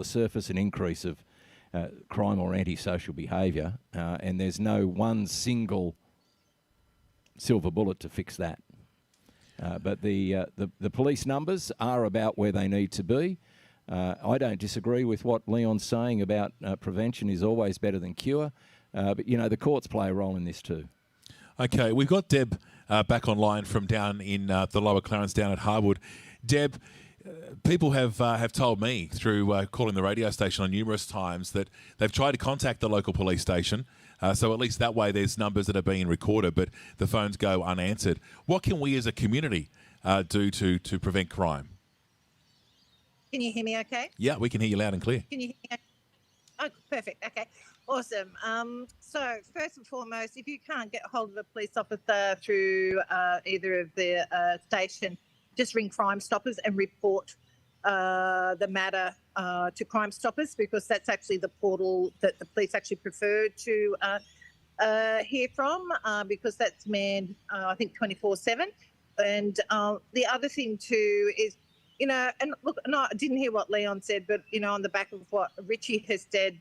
surface an increase of crime or antisocial behaviour, and there's no one single silver bullet to fix that. But the police numbers are about where they need to be. I don't disagree with what Leon's saying about prevention is always better than cure, but the courts play a role in this too. Okay, we've got Deb back online from down in the Lower Clarence, down at Harwood. Deb, people have told me through calling the radio station on numerous times that they've tried to contact the local police station, so at least that way there's numbers that are being recorded, but the phones go unanswered. What can we as a community do to prevent crime? Can you hear me okay? Yeah, we can hear you loud and clear. Can you hear me? Oh, perfect. Okay, awesome. So first and foremost, if you can't get hold of a police officer through either of the station, just ring Crime Stoppers and report the matter to Crime Stoppers, because that's actually the portal that the police actually prefer to hear from, because that's manned, I think, 24/7. And the other thing too is, and look, no, I didn't hear what Leon said, but, on the back of what Richie has said,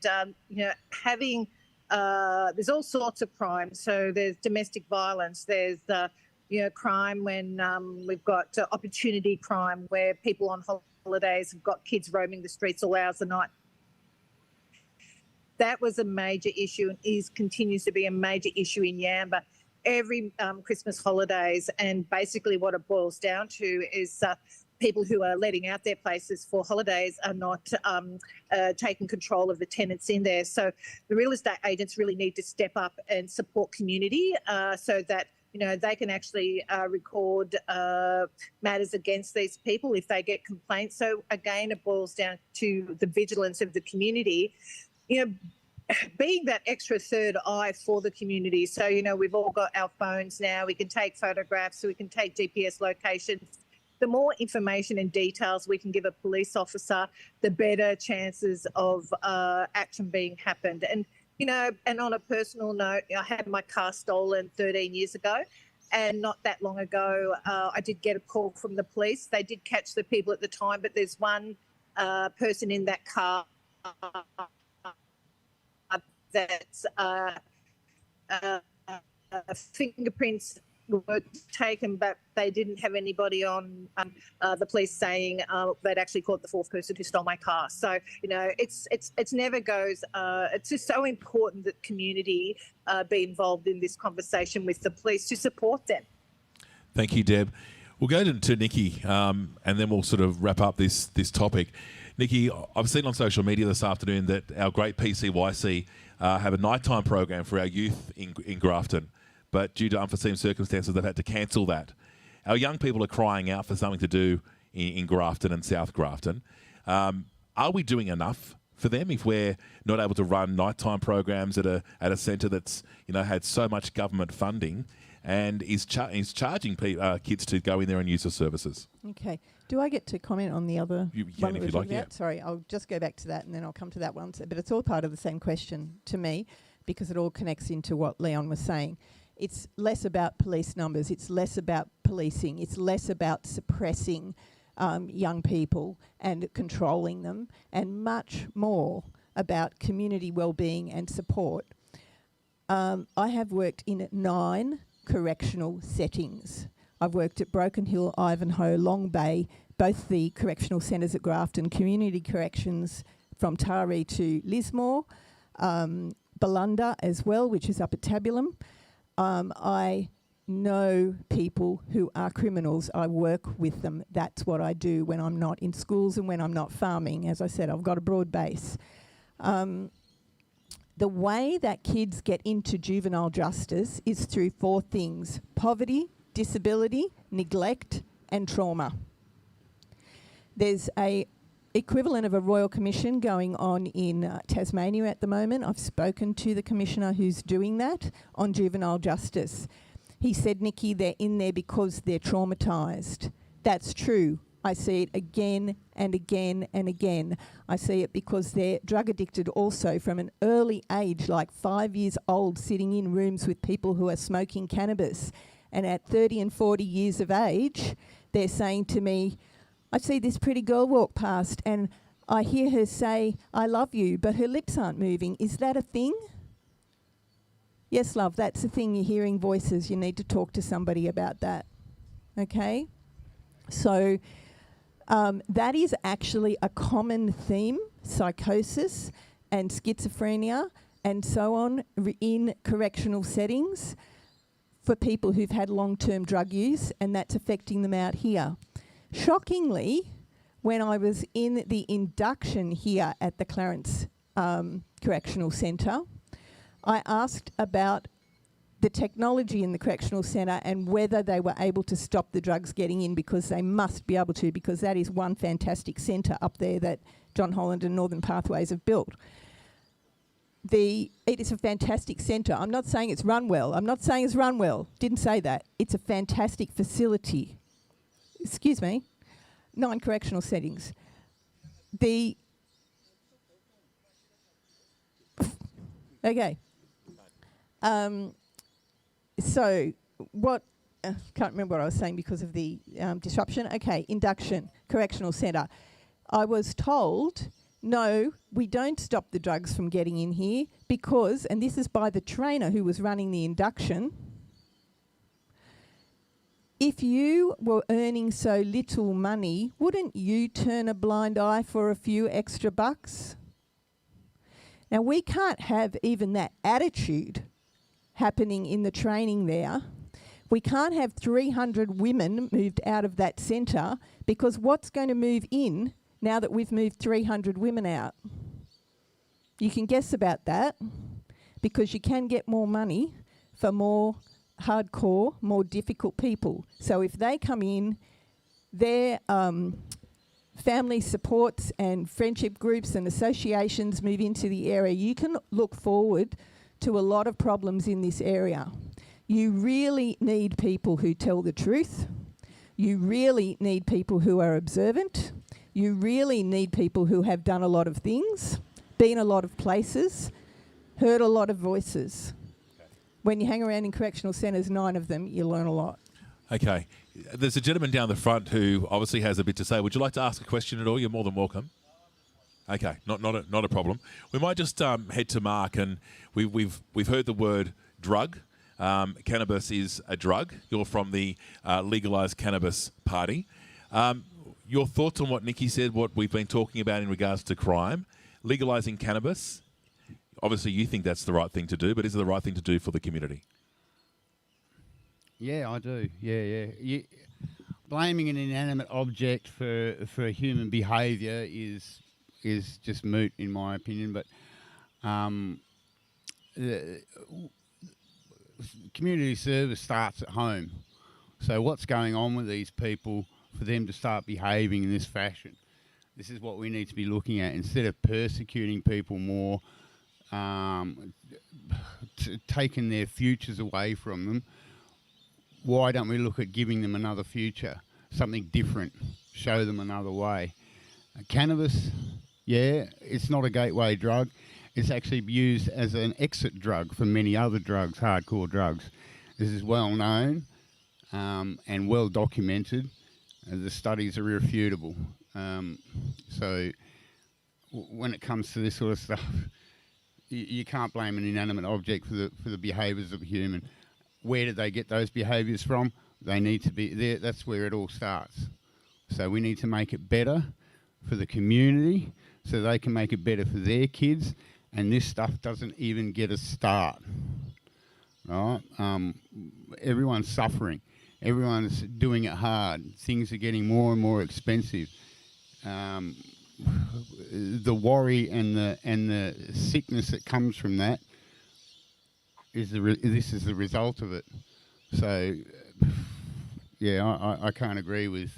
having, there's all sorts of crime. So there's domestic violence, there's, crime when we've got opportunity crime where people on holidays have got kids roaming the streets all hours of the night. That was a major issue and continues to be a major issue in Yamba every Christmas holidays. And basically what it boils down to is people who are letting out their places for holidays are not taking control of the tenants in there. So the real estate agents really need to step up and support community so that they can actually record matters against these people if they get complaints. So again, it boils down to the vigilance of the community. being that extra third eye for the community. So, we've all got our phones now. We can take photographs, so we can take GPS locations. The more information and details we can give a police officer, the better chances of action being happened. And, and on a personal note, I had my car stolen 13 years ago. And not that long ago, I did get a call from the police. They did catch the people at the time, but there's one person in that car that's fingerprints were taken, but they didn't have anybody on the police saying they'd actually caught the fourth person who stole my car. So, it's never goes. It's just so important that community be involved in this conversation with the police to support them. Thank you, Deb. We'll go to Nikki, and then we'll sort of wrap up this topic. Nikki, I've seen on social media this afternoon that our great PCYC have a nighttime program for our youth in Grafton, but due to unforeseen circumstances, they've had to cancel that. Our young people are crying out for something to do in Grafton and South Grafton. Are we doing enough for them if we're not able to run nighttime programs at a centre that's had so much government funding and is charging kids to go in there and use the services? Okay. Do I get to comment on the other You one can that if we're you'd talking like, about? Sorry, I'll just go back to that and then I'll come to that one. But it's all part of the same question to me because it all connects into what Leon was saying. It's less about police numbers. It's less about policing. It's less about suppressing young people and controlling them, and much more about community wellbeing and support. I have worked in 9 correctional settings. I've worked at Broken Hill, Ivanhoe, Long Bay, both the correctional centres at Grafton, community corrections from Taree to Lismore, Balunda as well, which is up at Tabulum. I know people who are criminals. I work with them. That's what I do when I'm not in schools and when I'm not farming. As I said, I've got a broad base. The way that kids get into juvenile justice is through 4 things: poverty, disability, neglect, and trauma. There's a equivalent of a Royal Commission going on in Tasmania at the moment. I've spoken to the commissioner who's doing that on juvenile justice. He said, Nikki, they're in there because they're traumatised. That's true. I see it again and again and again. I see it because they're drug addicted also from an early age, like 5 years old, sitting in rooms with people who are smoking cannabis. And at 30 and 40 years of age, they're saying to me, I see this pretty girl walk past and I hear her say, I love you, but her lips aren't moving. Is that a thing? Yes, love, that's the thing. You're hearing voices. You need to talk to somebody about that. Okay? So that is actually a common theme, psychosis and schizophrenia and so on in correctional settings for people who've had long-term drug use, and that's affecting them out here. Shockingly, when I was in the induction here at the Clarence Correctional Centre, I asked about the technology in the correctional centre and whether they were able to stop the drugs getting in, because they must be able to, because that is one fantastic centre up there that John Holland and Northern Pathways have built. It is a fantastic centre. I'm not saying it's run well. Didn't say that. It's a fantastic facility. Excuse me. 9 correctional settings. Okay. So what, can't remember what I was saying because of the disruption. Okay, induction, correctional centre. I was told, no, we don't stop the drugs from getting in here because, and this is by the trainer who was running the induction, if you were earning so little money, wouldn't you turn a blind eye for a few extra bucks? Now, we can't have even that attitude happening in the training there. We can't have 300 women moved out of that centre, because what's going to move in now that we've moved 300 women out? You can guess about that, because you can get more money for more hardcore, more difficult people. So if they come in, their family supports and friendship groups and associations move into the area, you can look forward to a lot of problems in this area. You really need people who tell the truth. You really need people who are observant. You really need people who have done a lot of things, been a lot of places, heard a lot of voices. When you hang around in correctional centres, 9 of them, you learn a lot. Okay. There's a gentleman down the front who obviously has a bit to say. Would you like to ask a question at all? You're more than welcome. Okay, not a problem. We might just head to Mark, and we've heard the word drug. Cannabis is a drug. You're from the legalised cannabis party. Your thoughts on what Nikki said, what we've been talking about in regards to crime, legalising cannabis? Obviously, you think that's the right thing to do, but is it the right thing to do for the community? Yeah, I do. Yeah. Blaming an inanimate object for human behaviour is just moot, in my opinion. But community service starts at home. So what's going on with these people for them to start behaving in this fashion? This is what we need to be looking at. Instead of persecuting people more, taking their futures away from them, why don't we look at giving them another future, something different, show them another way? Cannabis, yeah, it's not a gateway drug. It's actually used as an exit drug for many other drugs, hardcore drugs. This is well known and well documented. The studies are irrefutable. So when it comes to this sort of stuff, you can't blame an inanimate object for the behaviours of a human. Where did they get those behaviours from? They need to be there. That's where it all starts. So we need to make it better for the community so they can make it better for their kids, and this stuff doesn't even get a start. Right? Everyone's suffering. Everyone's doing it hard. Things are getting more and more expensive. The worry and the sickness that comes from that is this is the result of it. So, yeah, I can't agree with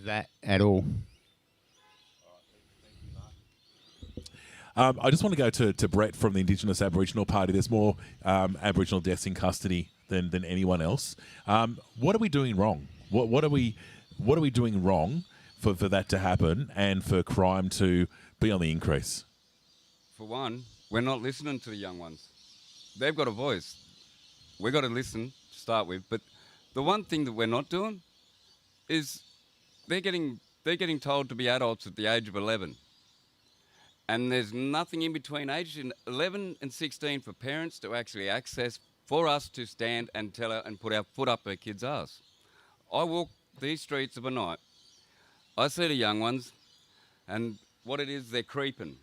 that at all. I just want to go to Brett from the Indigenous Aboriginal Party. There's more Aboriginal deaths in custody than anyone else. What are we doing wrong? What are we doing wrong for that to happen and for crime to be on the increase? For one, we're not listening to the young ones. They've got a voice. We've got to listen to start with. But the one thing that we're not doing is they're getting told to be adults at the age of 11. And there's nothing in between age 11 and 16 for parents to actually access for us to stand and tell her and put our foot up her kid's ass. I walk these streets of a night. I see the young ones, and what it is, they're creeping.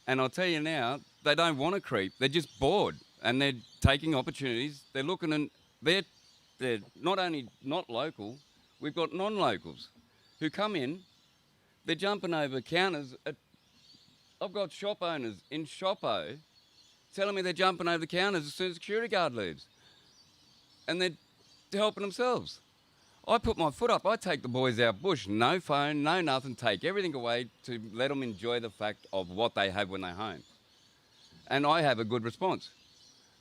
And I'll tell you now, they don't want to creep. They're just bored, and they're taking opportunities. They're looking, and they're not only not local, we've got non-locals who come in. They're jumping over counters. I've got shop owners in Shoppo telling me they're jumping over the counters as soon as the security guard leaves. And they're helping themselves. I put my foot up. I take the boys out bush. No phone, no nothing. Take everything away to let them enjoy the fact of what they have when they're home. And I have a good response.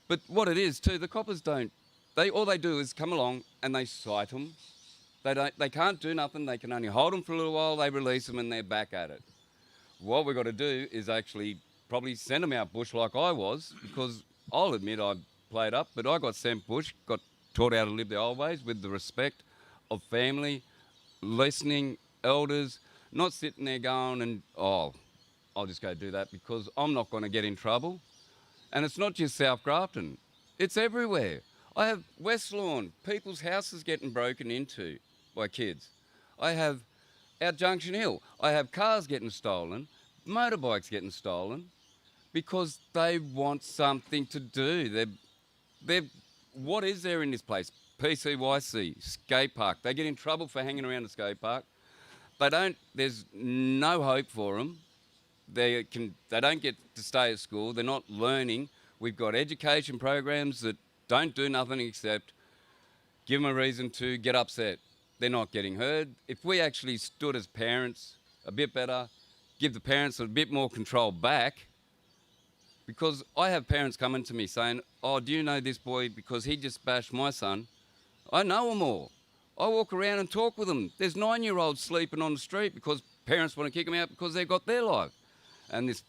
But what it is too, the coppers don't. All they do is come along and they sight them. They can't do nothing. They can only hold them for a little while. They release them and they're back at it. What we've got to do is actually probably send them out bush like I was, because I'll admit I played up, but I got sent bush, got taught how to live the old ways with the respect of family, listening, elders, not sitting there going and, I'll just go do that because I'm not going to get in trouble. And it's not just South Grafton, it's everywhere. I have West Lawn, people's houses getting broken into by kids. I have out Junction Hill, I have cars getting stolen, motorbikes getting stolen, because they want something to do. What is there in this place? PCYC, skate park. They get in trouble for hanging around the skate park. There's no hope for them. They don't get to stay at school. They're not learning. We've got education programs that don't do nothing except give them a reason to get upset. they're not getting heard. If we actually stood as parents a bit better, give the parents a bit more control back, because I have parents coming to me saying, oh, do you know this boy because he just bashed my son? I know them all. I walk around and talk with them. There's 9-year-olds sleeping on the street because parents want to kick them out because they've got their life. And this,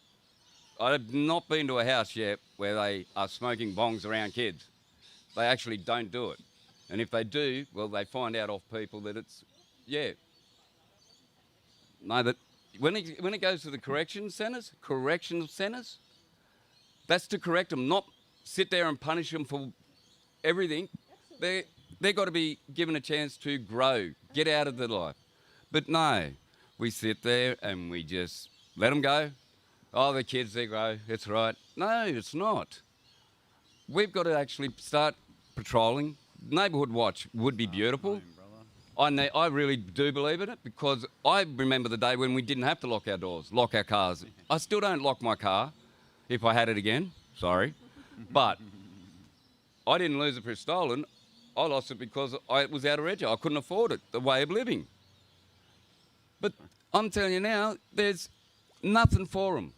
I've not been to a house yet where they are smoking bongs around kids. They actually don't do it. And if they do, well, they find out off people that it's, yeah. No, but when it goes to the correctional centres, that's to correct them, not sit there and punish them for everything. They've got to be given a chance to grow, get out of their life. But no, we sit there and we just let them go. Oh, the kids, they grow, it's right. No, it's not. We've got to actually start patrolling. Neighbourhood watch would be beautiful. I really do believe in it, because I remember the day when we didn't have to lock our doors, lock our cars. I still don't lock my car if I had it again, sorry. But I didn't lose it for stolen. I lost it because it was out of reg. I couldn't afford it, the way of living. But I'm telling you now, there's nothing for them.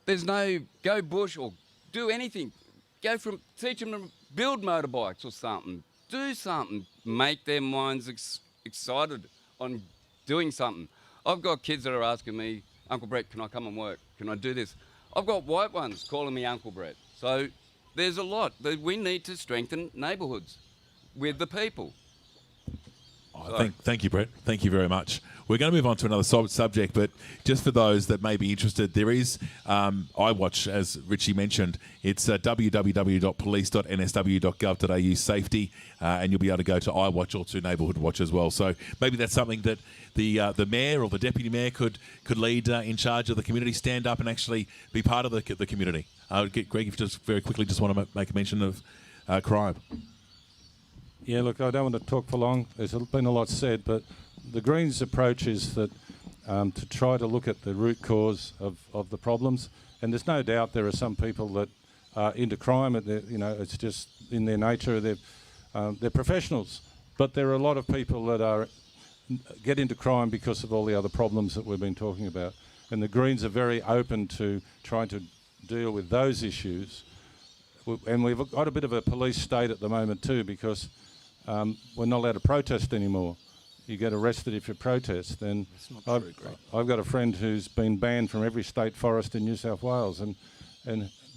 There's no go bush or do anything. Teach them to build motorbikes or something. Do something. Make their minds excited on doing something. I've got kids that are asking me, Uncle Brett, can I come and work? Can I do this? I've got white ones calling me Uncle Brett. So there's a lot that we need to strengthen neighbourhoods with the people. Thank you, Brett. Thank you very much. We're going to move on to another subject, but just for those that may be interested, there is iWatch, as Richie mentioned. It's www.police.nsw.gov.au safety, and you'll be able to go to iWatch or to Neighbourhood Watch as well. So maybe that's something that the mayor or the deputy mayor could lead in charge of the community, stand up and actually be part of the community. Greg, if you just very quickly just want to make a mention of crime. Yeah, look, I don't want to talk for long. There's been a lot said, but the Greens' approach is that to try to look at the root cause of the problems. And there's no doubt there are some people that are into crime, and it's just in their nature. They're professionals, but there are a lot of people that get into crime because of all the other problems that we've been talking about. And the Greens are very open to trying to deal with those issues. And we've got a bit of a police state at the moment too, because we're not allowed to protest anymore. You get arrested if you protest. And I've got a friend who's been banned from every state forest in New South Wales, and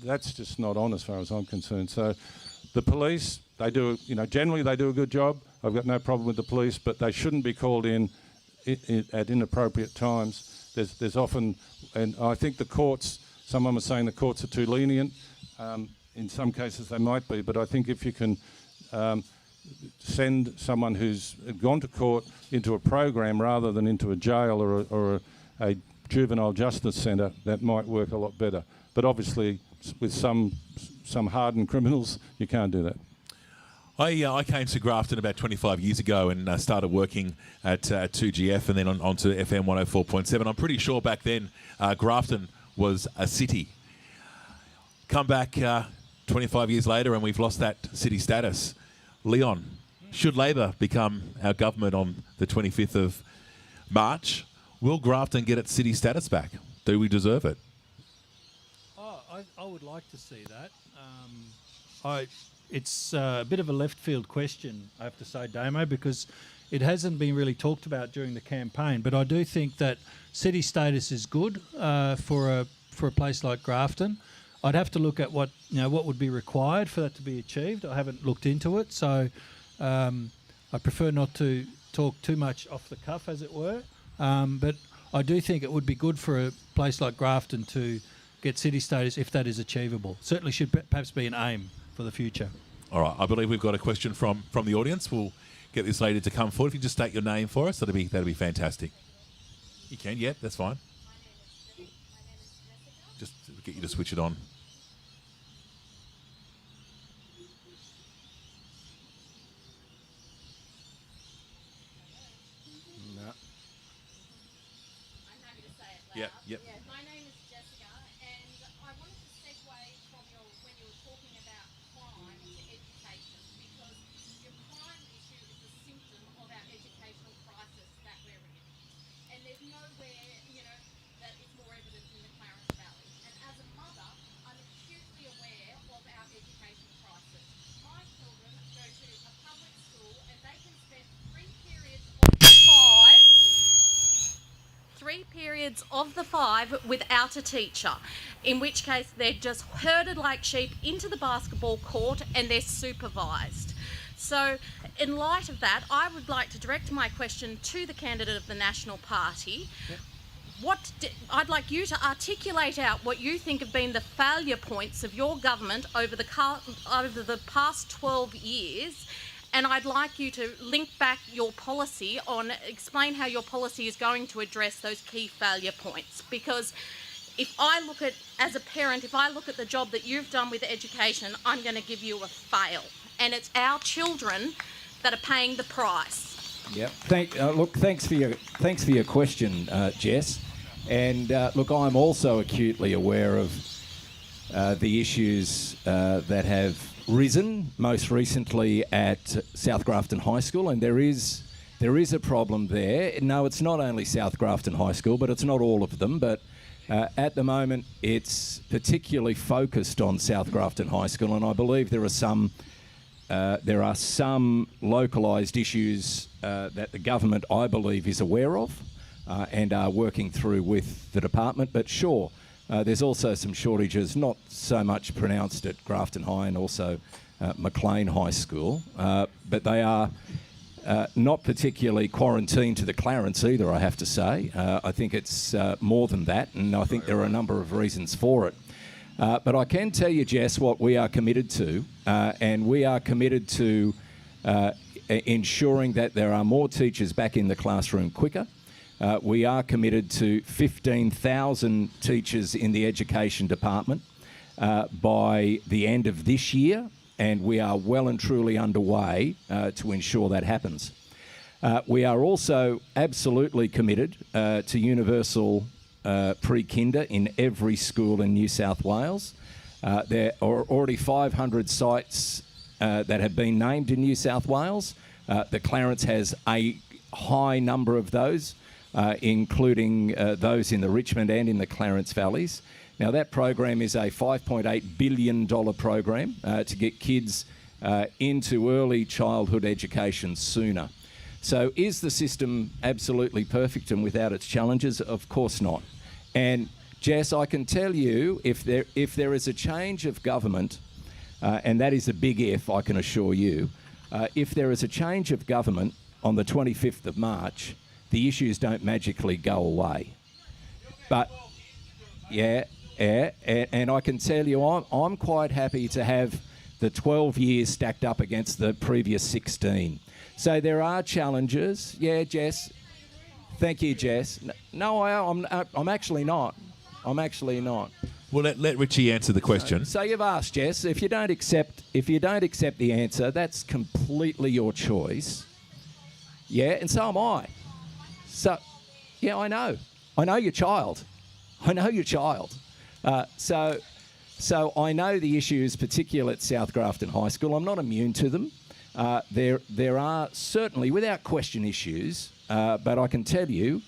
that's just not on as far as I'm concerned. So the police, generally they do a good job. I've got no problem with the police, but they shouldn't be called in at inappropriate times. There's often, and I think the courts, someone was saying the courts are too lenient. In some cases they might be, but I think if you can send someone who's gone to court into a program rather than into a jail or a juvenile justice centre, that might work a lot better. But obviously with some hardened criminals, you can't do that. I came to Grafton about 25 years ago and started working at 2GF and then on to FM 104.7. I'm pretty sure back then Grafton was a city. Come back 25 years later and we've lost that city status. Leon, should Labor become our government on the 25th of March, will Grafton get its city status back? Do we deserve it? I would like to see that. It's a bit of a left field question, I have to say, Damo, because it hasn't been really talked about during the campaign. But I do think that city status is good for a place like Grafton. I'd have to look at what would be required for that to be achieved. I haven't looked into it, so I prefer not to talk too much off the cuff, as it were. But I do think it would be good for a place like Grafton to get city status if that is achievable. Certainly should perhaps be an aim for the future. All right, I believe we've got a question from the audience. We'll get this lady to come forward. If you just state your name for us, that'd be fantastic. You can, yeah, that's fine. Just get you to switch it on. No. I'm happy to say it loud. Yeah, yep. Yeah, my name is Jessica, and I wanted to segue from when you were talking about crime to education, because your crime issue is a symptom of our periods of the 5 without a teacher, in which case they're just herded like sheep into the basketball court and they're supervised. So in light of that, I would like to direct my question to the candidate of the National Party. Yep. I'd like you to articulate out what you think have been the failure points of your government over the past 12 years, and I'd like you to link back your policy explain how your policy is going to address those key failure points. Because if I look at, as a parent, if I look at the job that you've done with education, I'm going to give you a fail, and it's our children that are paying the price. Yep. Thanks for your question, Jess. And look, I'm also acutely aware of the issues that have risen most recently at South Grafton High School, and there is a problem there. No, it's not only South Grafton High School, but it's not all of them. But at the moment, it's particularly focused on South Grafton High School, and I believe there are some localised issues that the government, I believe, is aware of. And are working through with the department. But sure, there's also some shortages, not so much pronounced at Grafton High and also Maclean High School, but they are not particularly quarantined to the Clarence either, I have to say. I think it's more than that, and I think there are a number of reasons for it. But I can tell you, Jess, what we are committed to, and we are committed to ensuring that there are more teachers back in the classroom quicker. We are committed to 15,000 teachers in the education department by the end of this year, and we are well and truly underway to ensure that happens. We are also absolutely committed to universal pre-kinder in every school in New South Wales. There are already 500 sites that have been named in New South Wales. The Clarence has a high number of those. Including those in the Richmond and in the Clarence Valleys. Now, that program is a $5.8 billion program to get kids into early childhood education sooner. So is the system absolutely perfect and without its challenges? Of course not. And Jess, I can tell you, if there is a change of government, and that is a big if, I can assure you, if there is a change of government on the 25th of March, the issues don't magically go away. But, and I can tell you, I'm quite happy to have the 12 years stacked up against the previous 16. So there are challenges. Yeah, Jess. Thank you, Jess. No, I'm actually not. I'm actually not. Well, let Richie answer the question. So you've asked, Jess. If you don't accept the answer, that's completely your choice. Yeah, and so am I. So, yeah, I know. I know your child. I know your child. So I know the issues, particularly at South Grafton High School. I'm not immune to them. There are certainly, without question, issues. But I can tell you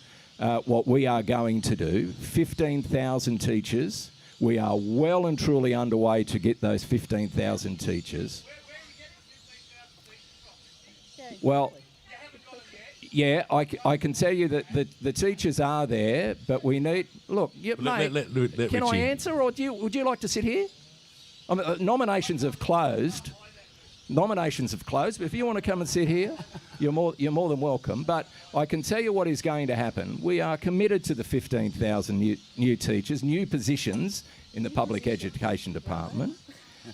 what we are going to do. 15,000 teachers. We are well and truly underway to get those 15,000 teachers. Well, yeah, I can tell you that the teachers are there, but we need... Look, mate, let can I Richie answer, or would you like to sit here? I mean, nominations have closed. Nominations have closed, but if you want to come and sit here, you're more than welcome. But I can tell you what is going to happen. We are committed to the 15,000 new teachers, new positions in the public education department.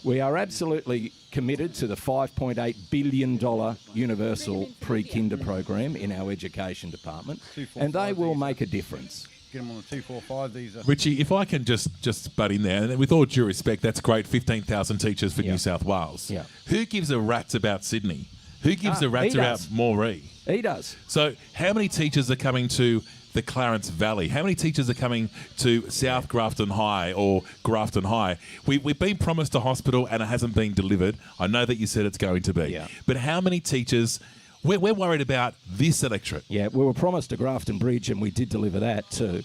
We are absolutely committed to the $5.8 billion universal pre-kinder program in our education department, and they will make a difference. Get them on the 245. These are Richie, if I can just butt in there, and with all due respect, that's great, 15,000 teachers for New South Wales. Yeah. Who gives a rat's about Sydney? Who gives a rat's about Moree? He does. So how many teachers are coming to the Clarence Valley? How many teachers are coming to South Grafton High or Grafton High? We've been promised a hospital and it hasn't been delivered. I know that you said it's going to be. Yeah. But how many teachers... We're worried about this electorate. Yeah, we were promised a Grafton Bridge and we did deliver that too.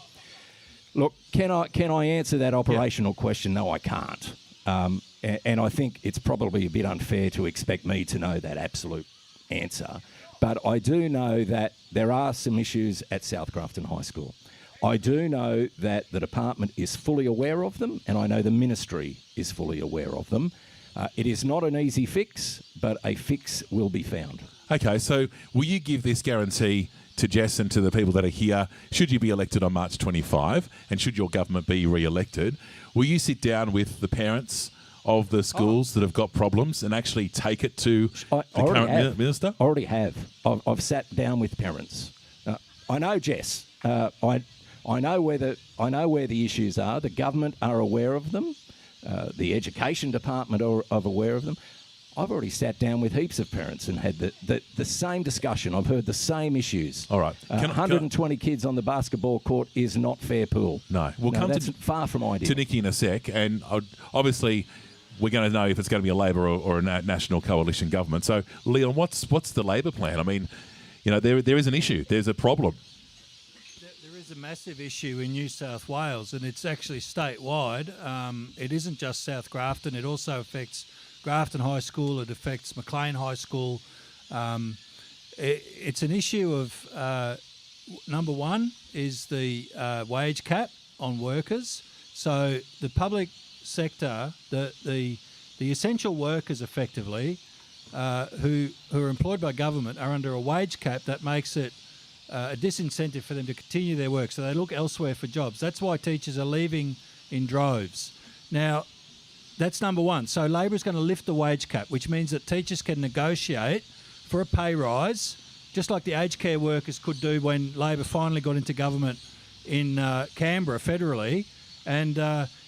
Look, can I answer that operational question? No, I can't. And I think it's probably a bit unfair to expect me to know that absolute answer. But I do know that there are some issues at South Grafton High School. I do know that the department is fully aware of them, and I know the ministry is fully aware of them. It is not an easy fix, but a fix will be found. Okay, so will you give this guarantee to Jess and to the people that are here, should you be elected on March 25, and should your government be re-elected, will you sit down with the parents of the schools that have got problems and actually take it to the current minister? I already have. I've sat down with parents. I know, Jess. I know where the issues are. The government are aware of them. The education department are aware of them. I've already sat down with heaps of parents and had the same discussion. I've heard the same issues. All right. 120 kids on the basketball court is not fair pool. No. We'll come that's far from ideal. to Nikki in a sec, and obviously we're going to know if it's going to be a Labor or a national coalition government. So, Leon, what's the Labor plan? I mean, there is an issue. There's a problem. There is a massive issue in New South Wales, and it's actually statewide. It isn't just South Grafton. It also affects Grafton High School. It affects Maclean High School. It's an issue of, number one, is the wage cap on workers. So the public sector, the essential workers effectively, who are employed by government, are under a wage cap that makes it a disincentive for them to continue their work. So they look elsewhere for jobs. That's why teachers are leaving in droves. Now, that's number one. So Labor is going to lift the wage cap, which means that teachers can negotiate for a pay rise, just like the aged care workers could do when Labor finally got into government in Canberra federally. And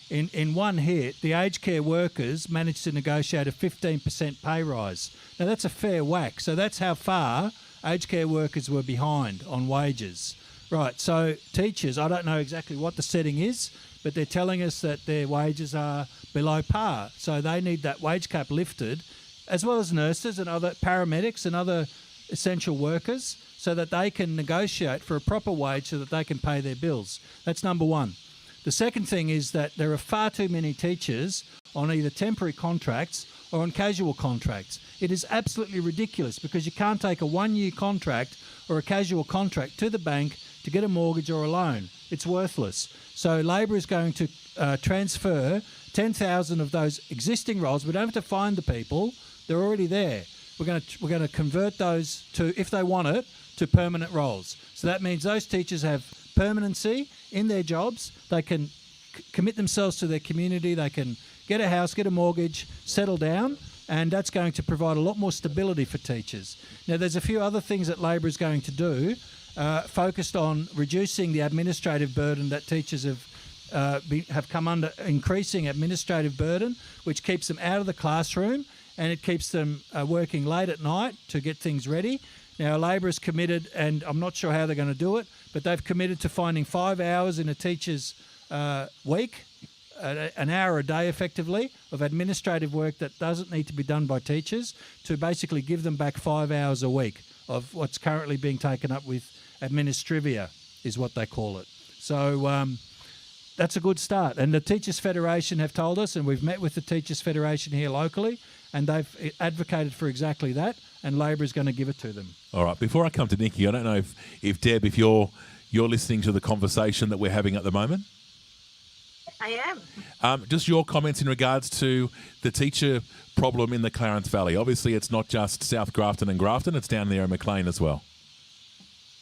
in one hit, the aged care workers managed to negotiate a 15% pay rise. Now, that's a fair whack. So that's how far aged care workers were behind on wages. Right, so teachers, I don't know exactly what the setting is, but they're telling us that their wages are below par. So they need that wage cap lifted, as well as nurses and other paramedics and other essential workers, so that they can negotiate for a proper wage so that they can pay their bills. That's number one. The second thing is that there are far too many teachers on either temporary contracts or on casual contracts. It is absolutely ridiculous because you can't take a one-year contract or a casual contract to the bank to get a mortgage or a loan. It's worthless. So Labor is going to transfer 10,000 of those existing roles. We don't have to find the people. They're already there. We're going to convert those to, if they want it, to permanent roles. So that means those teachers have permanency in their jobs. They can commit themselves to their community. They can get a house, get a mortgage, settle down, and that's going to provide a lot more stability for teachers. Now, there's a few other things that Labor is going to do, focused on reducing the administrative burden that teachers have come under, increasing administrative burden, which keeps them out of the classroom and it keeps them working late at night to get things ready. Now, Labor is committed, and I'm not sure how they're going to do it, but they've committed to finding 5 hours in a teacher's week, an hour a day effectively, of administrative work that doesn't need to be done by teachers, to basically give them back 5 hours a week of what's currently being taken up with administrivia, is what they call it. So that's a good start. And the Teachers Federation have told us, and we've met with the Teachers Federation here locally, and they've advocated for exactly that, and Labor is going to give it to them. All right. Before I come to Nikki, I don't know if Deb, if you're listening to the conversation that we're having at the moment. I am. Just your comments in regards to the teacher problem in the Clarence Valley. Obviously, it's not just South Grafton and Grafton; it's down there in Maclean as well.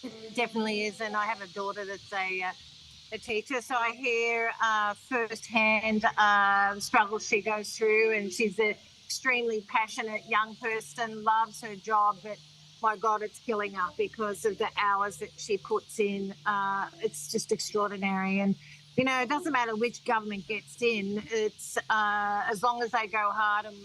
It definitely is, and I have a daughter that's a teacher, so I hear firsthand the struggles she goes through, and she's an extremely passionate young person, loves her job, but my God, it's killing her because of the hours that she puts in. It's just extraordinary. And, it doesn't matter which government gets in. It's as long as they go hard and,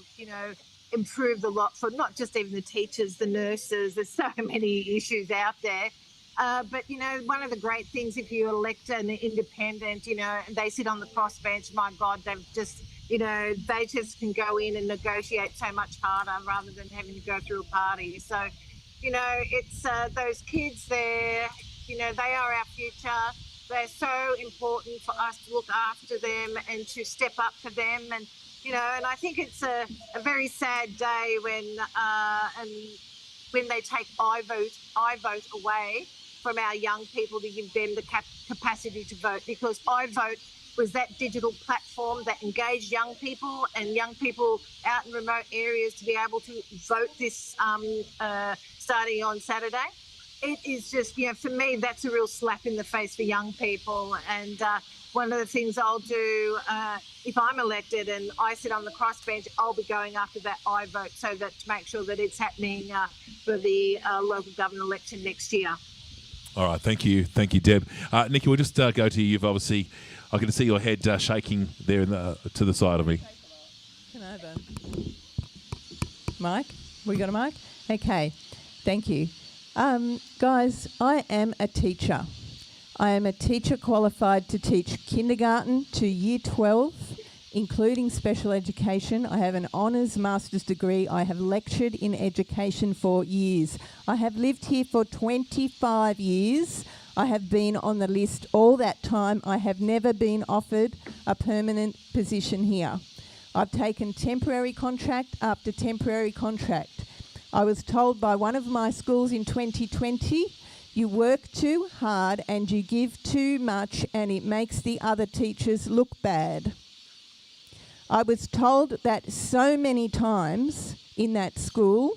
improve the lot for not just even the teachers, the nurses. There's so many issues out there. But, one of the great things, if you elect an independent, and they sit on the crossbench, my God, they've just, they just can go in and negotiate so much harder rather than having to go through a party. So, it's those kids there, they are our future. They're so important for us to look after them and to step up for them. And, and I think it's a very sad day when they take I vote away from our young people to give them the capacity to vote, because iVote was that digital platform that engaged young people and young people out in remote areas to be able to vote this starting on Saturday. It is just, for me, that's a real slap in the face for young people. And one of the things I'll do if I'm elected and I sit on the crossbench, I'll be going after that iVote so that to make sure that it's happening for the local government election next year. All right, thank you, Deb. Nikki, we'll just go to you. You've obviously, I can see your head shaking there to the side of me. Come over. Mike, we got a mic? Okay, thank you. Guys, I am a teacher. I am a teacher qualified to teach kindergarten to year 12, including special education. I have an honours master's degree. I have lectured in education for years. I have lived here for 25 years. I have been on the list all that time. I have never been offered a permanent position here. I've taken temporary contract after temporary contract. I was told by one of my schools in 2020, you work too hard and you give too much and it makes the other teachers look bad. I was told that so many times in that school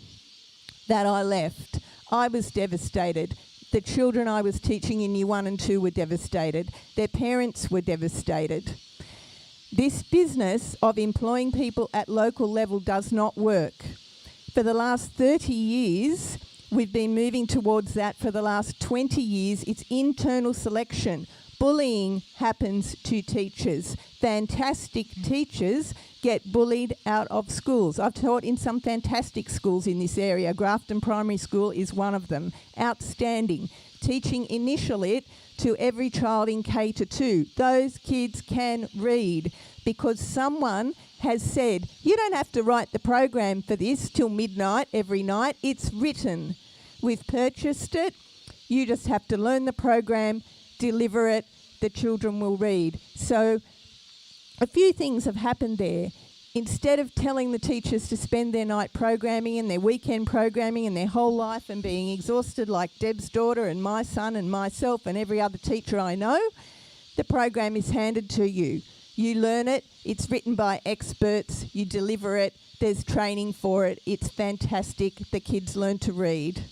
that I left. I was devastated. The children I was teaching in year 1 and 2 were devastated. Their parents were devastated. This business of employing people at local level does not work. For the last 30 years, we've been moving towards that. For the last 20 years, it's internal selection. Bullying happens to teachers. Fantastic teachers get bullied out of schools. I've taught in some fantastic schools in this area. Grafton Primary School is one of them. Outstanding. Teaching initial it to every child in K to 2. Those kids can read because someone has said, you don't have to write the program for this till midnight every night. It's written. We've purchased it. You just have to learn the program, deliver it, the children will read. So a few things have happened there. Instead of telling the teachers to spend their night programming and their weekend programming and their whole life and being exhausted like Deb's daughter and my son and myself and every other teacher I know, the program is handed to you. You learn it, it's written by experts, you deliver it, there's training for it, it's fantastic, the kids learn to read.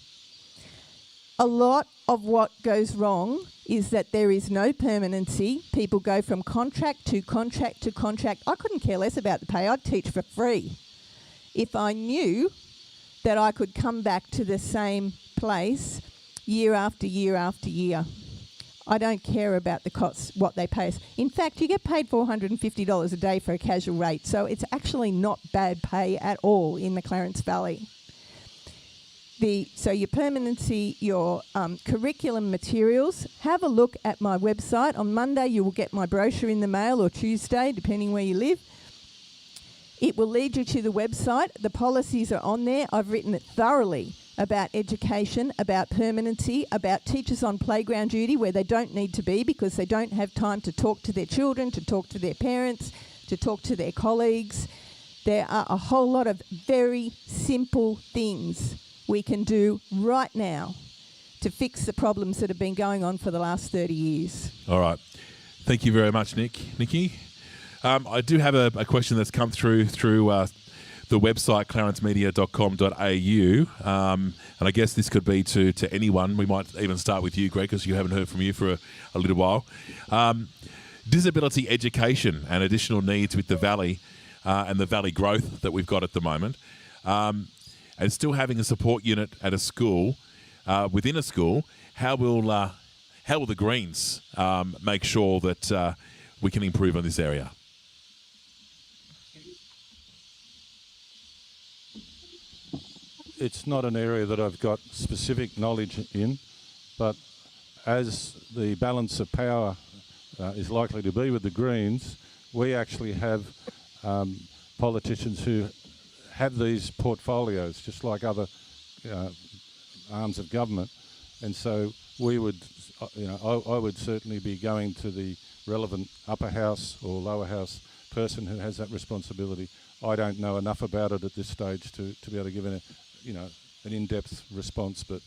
A lot of what goes wrong is that there is no permanency. People go from contract to contract to contract. I couldn't care less about the pay. I'd teach for free if I knew that I could come back to the same place year after year after year. I don't care about the costs, what they pay us. In fact, you get paid $450 a day for a casual rate, so it's actually not bad pay at all in the Clarence Valley. So your permanency, your curriculum materials, have a look at my website. On Monday you will get my brochure in the mail, or Tuesday, depending where you live. It will lead you to the website. The policies are on there. I've written it thoroughly about education, about permanency, about teachers on playground duty where they don't need to be because they don't have time to talk to their children, to talk to their parents, to talk to their colleagues. There are a whole lot of very simple things we can do right now to fix the problems that have been going on for the last 30 years. All right. Thank you very much, Nikki. I do have a question that's come through the website, clarencemedia.com.au, and I guess this could be to anyone. We might even start with you, Greg, because you haven't heard from you for a little while. Disability education and additional needs with the Valley and the Valley growth that we've got at the moment. And still having a support unit at a school, within a school, how will the Greens make sure that we can improve on this area? It's not an area that I've got specific knowledge in, but as the balance of power is likely to be with the Greens, we actually have politicians who have these portfolios, just like other arms of government, and so we would, I would certainly be going to the relevant upper house or lower house person who has that responsibility. I don't know enough about it at this stage to be able to give an in-depth response, but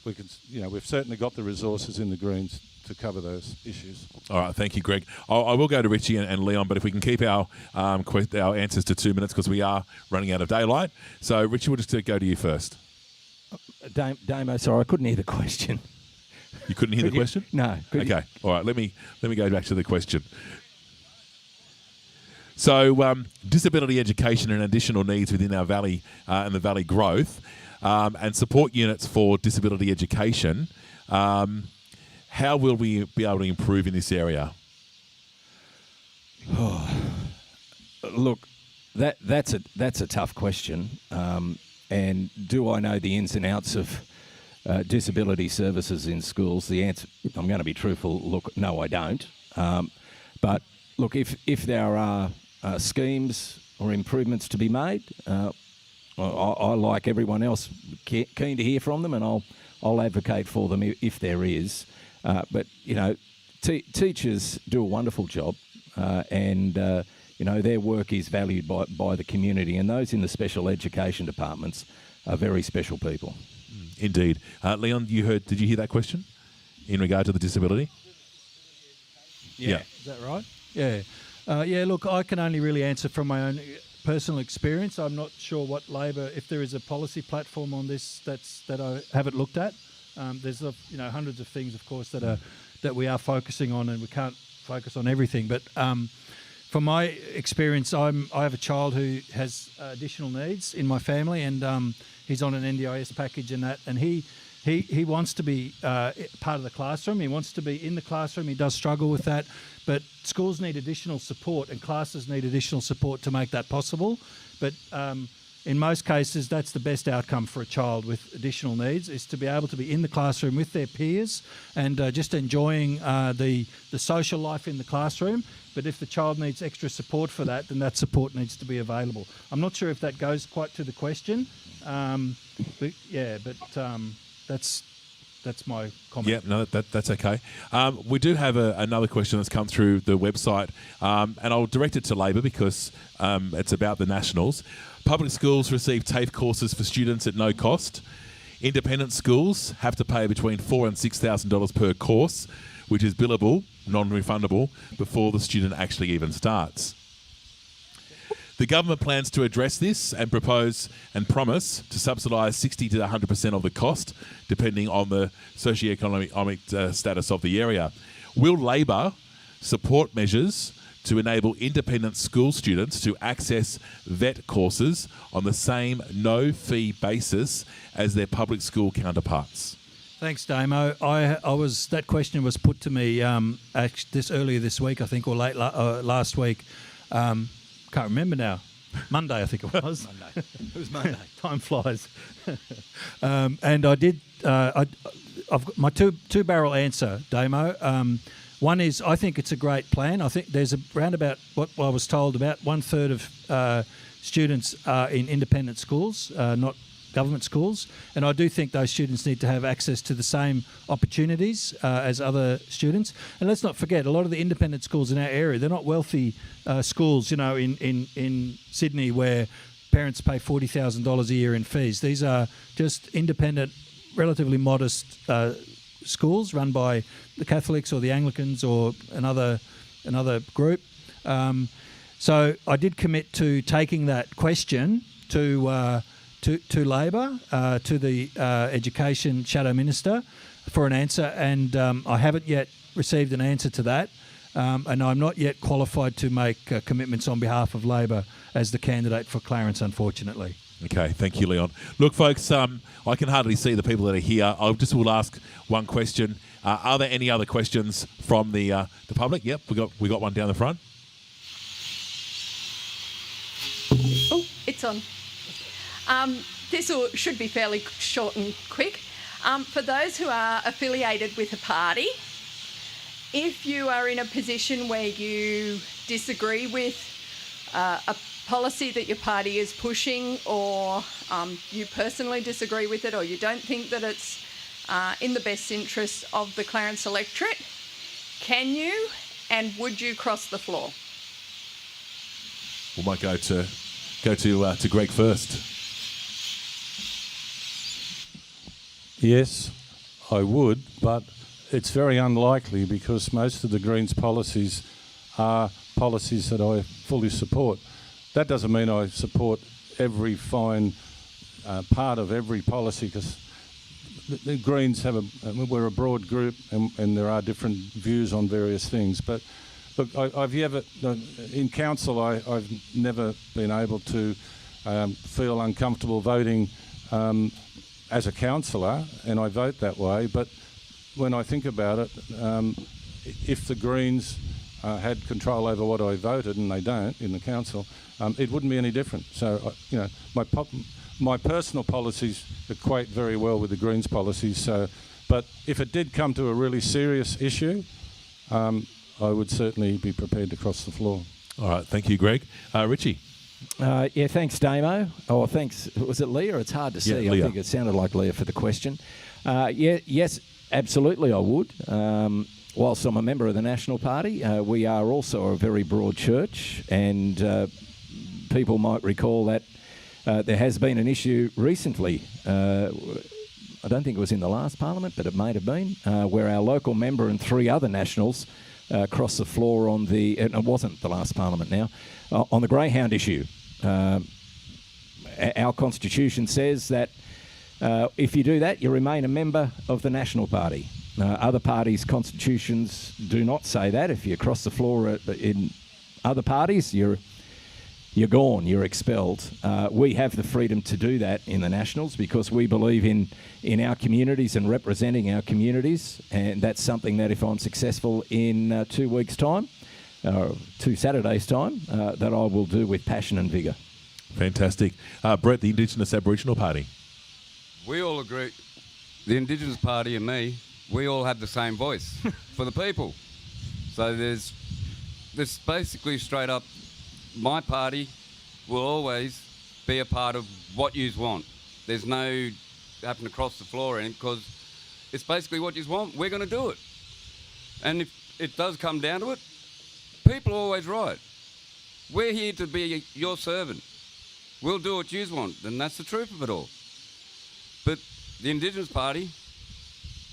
we can, we've certainly got the resources in the Greens to cover those issues. All right, thank you, Greg. I will go to Richie and Leon, but if we can keep our answers to 2 minutes because we are running out of daylight. So, Richie, we'll just go to you first. Damo, sorry, I couldn't hear the question. You couldn't hear the question? No. Okay. All right. Let me go back to the question. So, disability education and additional needs within our valley and the valley growth, and support units for disability education. How will we be able to improve in this area? Look, that's a tough question. And do I know the ins and outs of disability services in schools? The answer, I'm going to be truthful, look, no, I don't. But look, if there are schemes or improvements to be made, I like everyone else, keen to hear from them, and I'll advocate for them if there is. But teachers do a wonderful job, and their work is valued by the community, and those in the special education departments are very special people. Indeed. Leon, did you hear that question in regard to the disability? Yeah. Is that right? Yeah. Look, I can only really answer from my own personal experience. I'm not sure what Labor, if there is a policy platform on this that I haven't looked at. There's hundreds of things, of course, that we are focusing on, and we can't focus on everything. But from my experience, I have a child who has additional needs in my family, and he's on an NDIS package and that, and he wants to be part of the classroom. He wants to be in the classroom. He does struggle with that, but schools need additional support and classes need additional support to make that possible. But in most cases, that's the best outcome for a child with additional needs, is to be able to be in the classroom with their peers and just enjoying the social life in the classroom. But if the child needs extra support for that, then that support needs to be available. I'm not sure if that goes quite to the question, but that's my comment. Yeah, no, that's okay. We do have another question that's come through the website, and I'll direct it to Labor because it's about the Nationals. Public schools receive TAFE courses for students at no cost. Independent schools have to pay between $4,000 and $6,000 per course, which is billable, non-refundable, before the student actually even starts. The government plans to address this and propose and promise to subsidise 60 to 100% of the cost, depending on the socioeconomic status of the area. Will Labor support measures to enable independent school students to access VET courses on the same no-fee basis as their public school counterparts? Thanks, Damo. That question was put to me earlier this week, I think, or late last week. Can't remember now. Monday, I think it was. Monday. It was Monday. Time flies. And I did. I've got my two-barrel answer, Damo. One is, I think it's a great plan. I think there's around about what I was told, about 1/3 of students are in independent schools, not government schools, and I do think those students need to have access to the same opportunities as other students. And let's not forget, a lot of the independent schools in our area, they're not wealthy schools, in Sydney where parents pay $40,000 a year in fees. These are just independent, relatively modest schools run by the Catholics or the Anglicans or another group. So I did commit to taking that question to Labor, to the Education Shadow Minister for an answer, and I haven't yet received an answer to that, and I'm not yet qualified to make commitments on behalf of Labor as the candidate for Clarence, unfortunately. Okay, thank you, Leon. Look, folks, I can hardly see the people that are here. I just will ask one question. Are there any other questions from the public? Yep, we got one down the front. Oh, it's on. This should be fairly short and quick. For those who are affiliated with a party, if you are in a position where you disagree with a policy that your party is pushing, or you personally disagree with it, or you don't think that it's in the best interest of the Clarence electorate, can you and would you cross the floor? We might go to Greg first. Yes, I would, but it's very unlikely because most of the Greens policies are policies that I fully support. That doesn't mean I support every fine part of every policy, because the Greens we're a broad group, and there are different views on various things. But look, in council, I've never been able to feel uncomfortable voting as a councillor, and I vote that way. But when I think about it, if the Greens had control over what I voted, and they don't in the council, it wouldn't be any different. So, my personal policies equate very well with the Greens' policies. So, but if it did come to a really serious issue, I would certainly be prepared to cross the floor. All right, thank you, Greg. Richie. Yeah, thanks, Damo. Oh, thanks. Was it Leah? It's hard to see. Yeah, I Leah. think it sounded like Leah for the question. Yes, absolutely, I would. Whilst I'm a member of the National Party, we are also a very broad church, and people might recall that there has been an issue recently. I don't think it was in the last Parliament, but it may have been, where our local member and 3 other Nationals crossed the floor on the, and it wasn't the last Parliament now, on the greyhound issue. Our constitution says that if you do that, you remain a member of the National Party. Other parties' constitutions do not say that. If you cross the floor in other parties, you're gone, you're expelled. We have the freedom to do that in the Nationals because we believe in our communities and representing our communities, and that's something that if I'm successful in 2 weeks' time, 2 Saturdays' time, that I will do with passion and vigour. Fantastic. Brett, the Indigenous Aboriginal Party. We all agree. The Indigenous Party and me, we all have the same voice for the people. So there's basically straight up, my party will always be a part of what yous want. There's no having to cross the floor in, because it's basically what yous want. We're going to do it. And if it does come down to it, people are always right. We're here to be your servant. We'll do what yous want, and that's the truth of it all. But the Indigenous Party,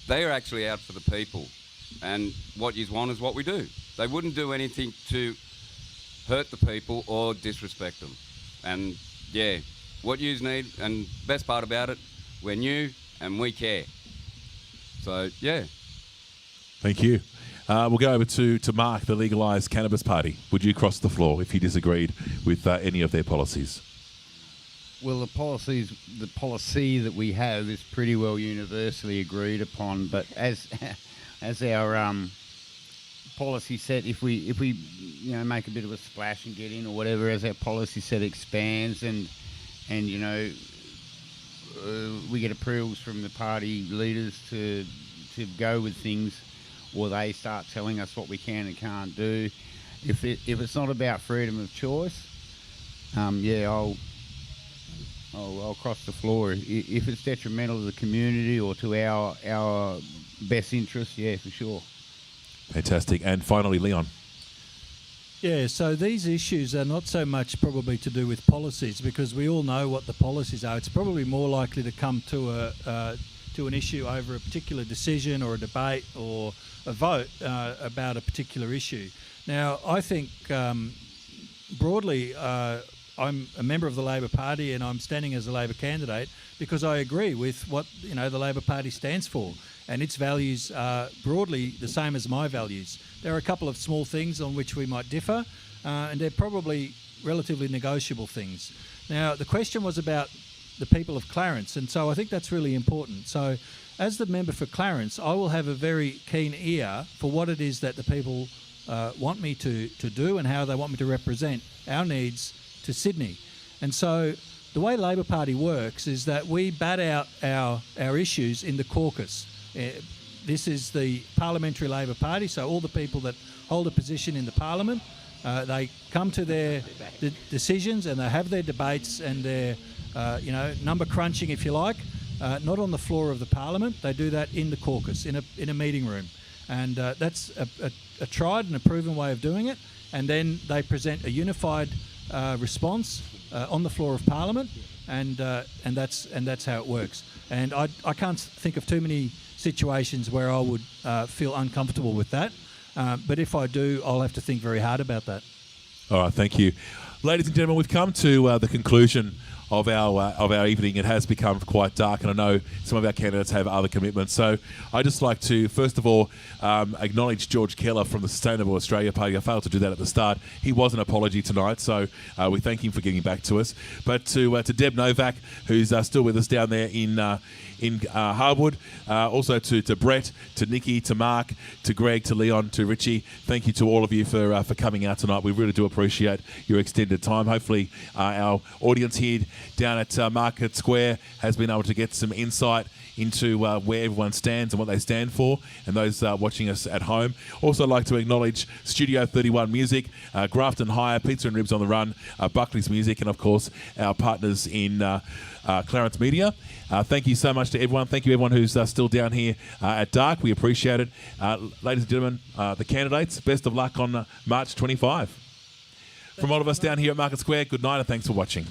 they are actually out for the people, and what yous want is what we do. They wouldn't do anything to hurt the people or disrespect them. And yeah, what yous need, and best part about it, we're new and we care. So yeah. Thank you. We'll go over to Mark, the Legalised Cannabis Party. Would you cross the floor if you disagreed with any of their policies? Well, the policy that we have is pretty well universally agreed upon. But as our policy set, if we make a bit of a splash and get in or whatever, as our policy set expands and we get approvals from the party leaders to go with things, or they start telling us what we can and can't do. If it's not about freedom of choice, I'll cross the floor. If it's detrimental to the community or to our best interests, yeah, for sure. Fantastic. And finally, Leon. Yeah, so these issues are not so much probably to do with policies, because we all know what the policies are. It's probably more likely to come to an issue over a particular decision or a debate or a vote about a particular issue. Now, I think broadly, I'm a member of the Labor Party and I'm standing as a Labor candidate because I agree with what the Labor Party stands for, and its values are broadly the same as my values. There are a couple of small things on which we might differ, and they're probably relatively negotiable things. Now, the question was about the people of Clarence, and so I think that's really important. So, as the member for Clarence, I will have a very keen ear for what it is that the people want me to do and how they want me to represent our needs to Sydney. And so the way Labor Party works is that we bat out our issues in the caucus. This is the Parliamentary Labor Party, so all the people that hold a position in the Parliament, they come to their decisions and they have their debates and their number crunching, if you like, not on the floor of the Parliament. They do that in the caucus, in a meeting room. And that's a tried and a proven way of doing it. And then they present a unified response on the floor of Parliament, and that's how it works. And I can't think of too many situations where I would feel uncomfortable with that. But if I do, I'll have to think very hard about that. All right, thank you. Ladies and gentlemen, we've come to the conclusion of our evening. It has become quite dark, and I know some of our candidates have other commitments. So I'd just like to, first of all, acknowledge George Keller from the Sustainable Australia Party. I failed to do that at the start. He was an apology tonight, so we thank him for getting back to us. But to Deb Novak, who's still with us down there in Harwood, also to Brett, to Nikki, to Mark, to Greg, to Leon, to Richie. Thank you to all of you for coming out tonight. We really do appreciate your extended time. Hopefully our audience here down at Market Square has been able to get some insight into where everyone stands and what they stand for, and those watching us at home. Also like to acknowledge Studio 31 Music, Grafton Hire, Pizza and Ribs on the Run, Buckley's Music, and of course our partners in Clarence Media. Thank you so much to everyone. Thank you everyone who's still down here at dark. We appreciate it. Ladies and gentlemen, the candidates, best of luck on March 25. From all of us down here at Market Square, good night and thanks for watching.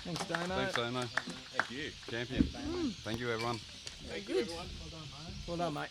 Thanks, Damo. Thanks, Damo. Thank you. Champion. Thank you, everyone. Very good. Well done, mate.